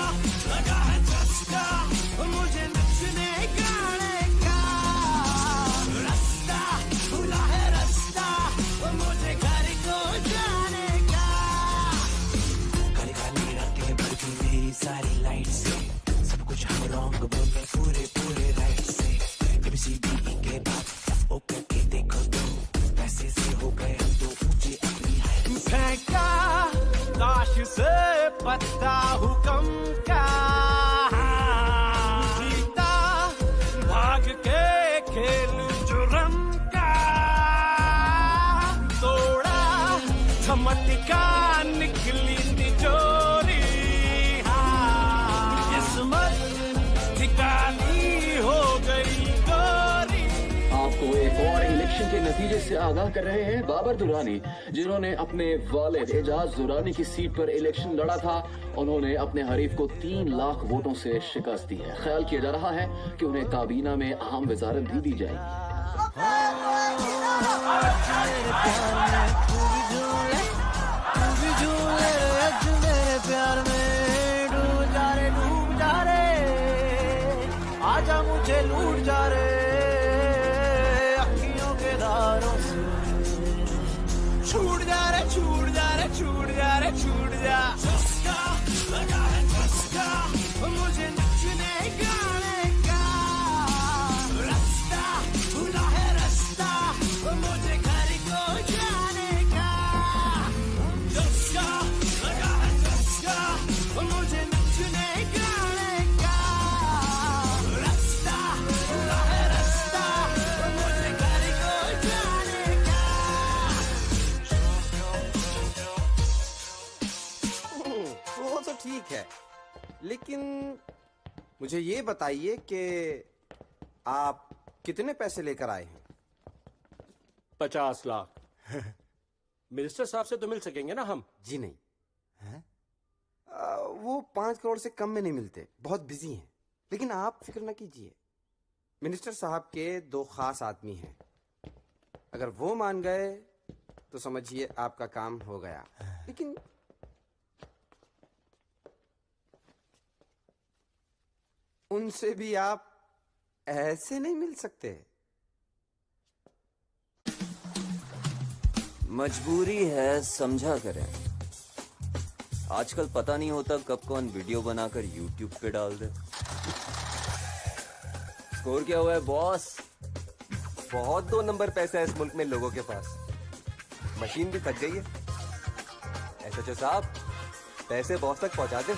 लगा है चस्का, मुझे नचने गाने फेंका लाश से पत्ता हुक्म का, जीता भाग के खेल जुर्म का, तोड़ा झमटका निकली तिजोरी, किस्मत ठिकानी हो गई गोरी। आपको एक और इलेक्शन के नतीजे से आगाह कर रहे हैं। बाबर दुरानी, जिन्होंने अपने वालिद एजाज दुरानी की सीट पर इलेक्शन लड़ा था, उन्होंने अपने हरीफ को 3 लाख वोटों से शिकस्त दी है। ख्याल किया जा रहा है कि उन्हें काबीना में अहम वजारत भी दी जाएगी। प्यार में डूब जा रे, आजा मुझे लूट जा रे, अखियों के धारों से छूट जा रे, छूट जा रे, छूट जा रे, छूट जा। चस्का लगा है चस्का, मुझे नचने गाने का, रास्ता खुला है रास्ता, मुझे घर को जाने का। चस्का लगा है चस्का, मुझे नचने गाने का, रास्ता खुला है रास्ता, मुझे घर को जाने का। वो तो ठीक है, लेकिन मुझे ये बताइए कि आप कितने पैसे लेकर आए हैं? 50 लाख। मिनिस्टर साहब से तो मिल सकेंगे ना हम? जी नहीं। वो 5 करोड़ से कम में नहीं मिलते, बहुत बिजी हैं। लेकिन आप फिक्र ना कीजिए, मिनिस्टर साहब के 2 खास आदमी हैं। अगर वो मान गए तो समझिए आपका काम हो गया। लेकिन उनसे भी आप ऐसे नहीं मिल सकते। मजबूरी है, समझा करें। आजकल पता नहीं होता कब कौन वीडियो बनाकर YouTube पे डाल दे। स्कोर क्या हुआ है बॉस? बहुत 2 नंबर पैसा है इस मुल्क में लोगों के पास। मशीन भी थक गई है। SHO साहब, पैसे बॉस तक पहुंचा दे।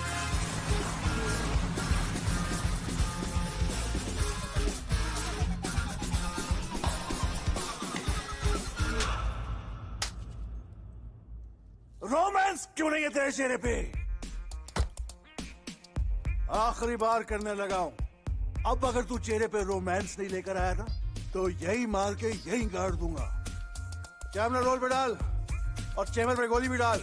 रोमांस क्यों नहीं है तेरे चेहरे पे? आखिरी बार करने लगा हूं। अब अगर तू चेहरे पे रोमांस नहीं लेकर आया ना, तो यही मार के यही गाड़ दूंगा। कैमरा रोल पे डाल और चैनल पे गोली भी डाल।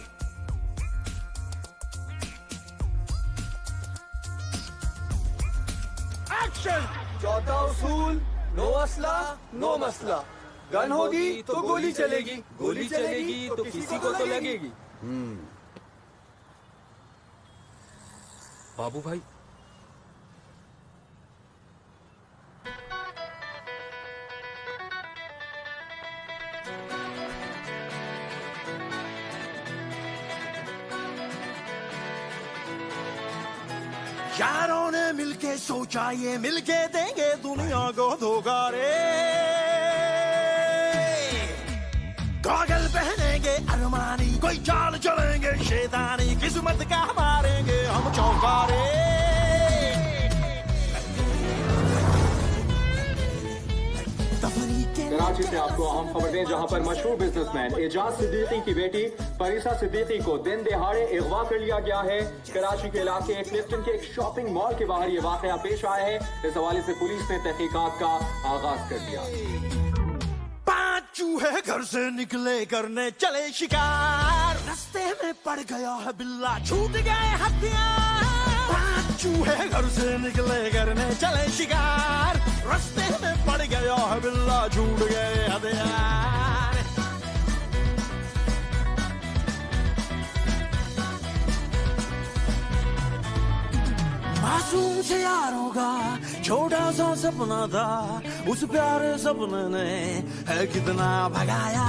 एक्शन! चौथा उसूल, नो असला नो मसला। गन होगी तो गोली चलेगी, गोली चलेगी तो किसी को तो लगेगी। बाबू भाई, यारों ने मिलके सोचा ये मिलके देंगे दुनिया को धोखा रे। गॉगल पहनेंगे अरमानी, कोई चाल चलेंगे शैतानी, किस्मत का मारेंगे हम चौकारे। कराची से आपको अहम खबर दें, जहां पर मशहूर बिजनेसमैन एजाज सिद्दीकी की बेटी फरीसा सिद्दीकी को दिन दिहाड़े अगवा कर लिया गया है। कराची के इलाके एक क्लिफ्टन के एक शॉपिंग मॉल के बाहर ये वाकया पेश आया है। इस हवाले से पुलिस ने तहकीकात का आगाज कर दिया। 5 चूहे घर से निकले करने चले शिकार, रास्ते में पड़ गया है बिल्ला, छूट गए हथियार। 5 चूहे घर से निकले करने चले शिकार, रास्ते में पड़ गया है बिल्ला, छूट गए हथियार। मासूम से यारों का छोटा सा सपना था, उस प्यारे सपने ने है कितना भगाया।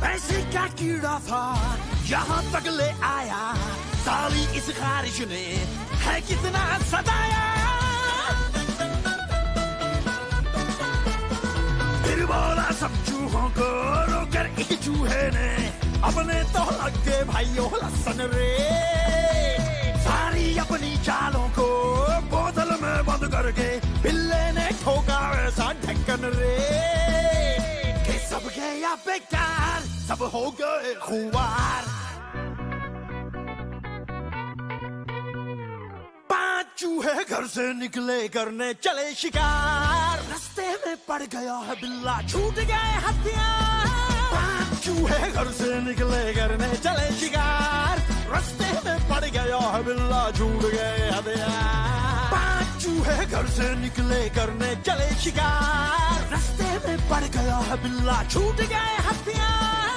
पैसे का कीड़ा था यहाँ तक ले आया, साली इस खारिश ने है कितना सताया। फिर बोला सब चूहों को रोकर एक चूहे ने अपने तो लगे भाइयों लसन रे, सारी अपनी चालों को बोतल में बंद करके बिल्ले ने ठोका वैसा ढक्कन रे, कि सब गया बेकार, सब हो गए खुआर। चूहे घर से निकले करने चले शिकार, रास्ते में पड़ गया है बिल्ला, छूट गए हथियार। चूहे घर से निकले करने चले शिकार, रास्ते में पड़ गया है बिल्ला, छूट गए हथियार। चूहे घर से निकले करने चले शिकार, रास्ते में पड़ गया है बिल्ला, छूट गए हथियार।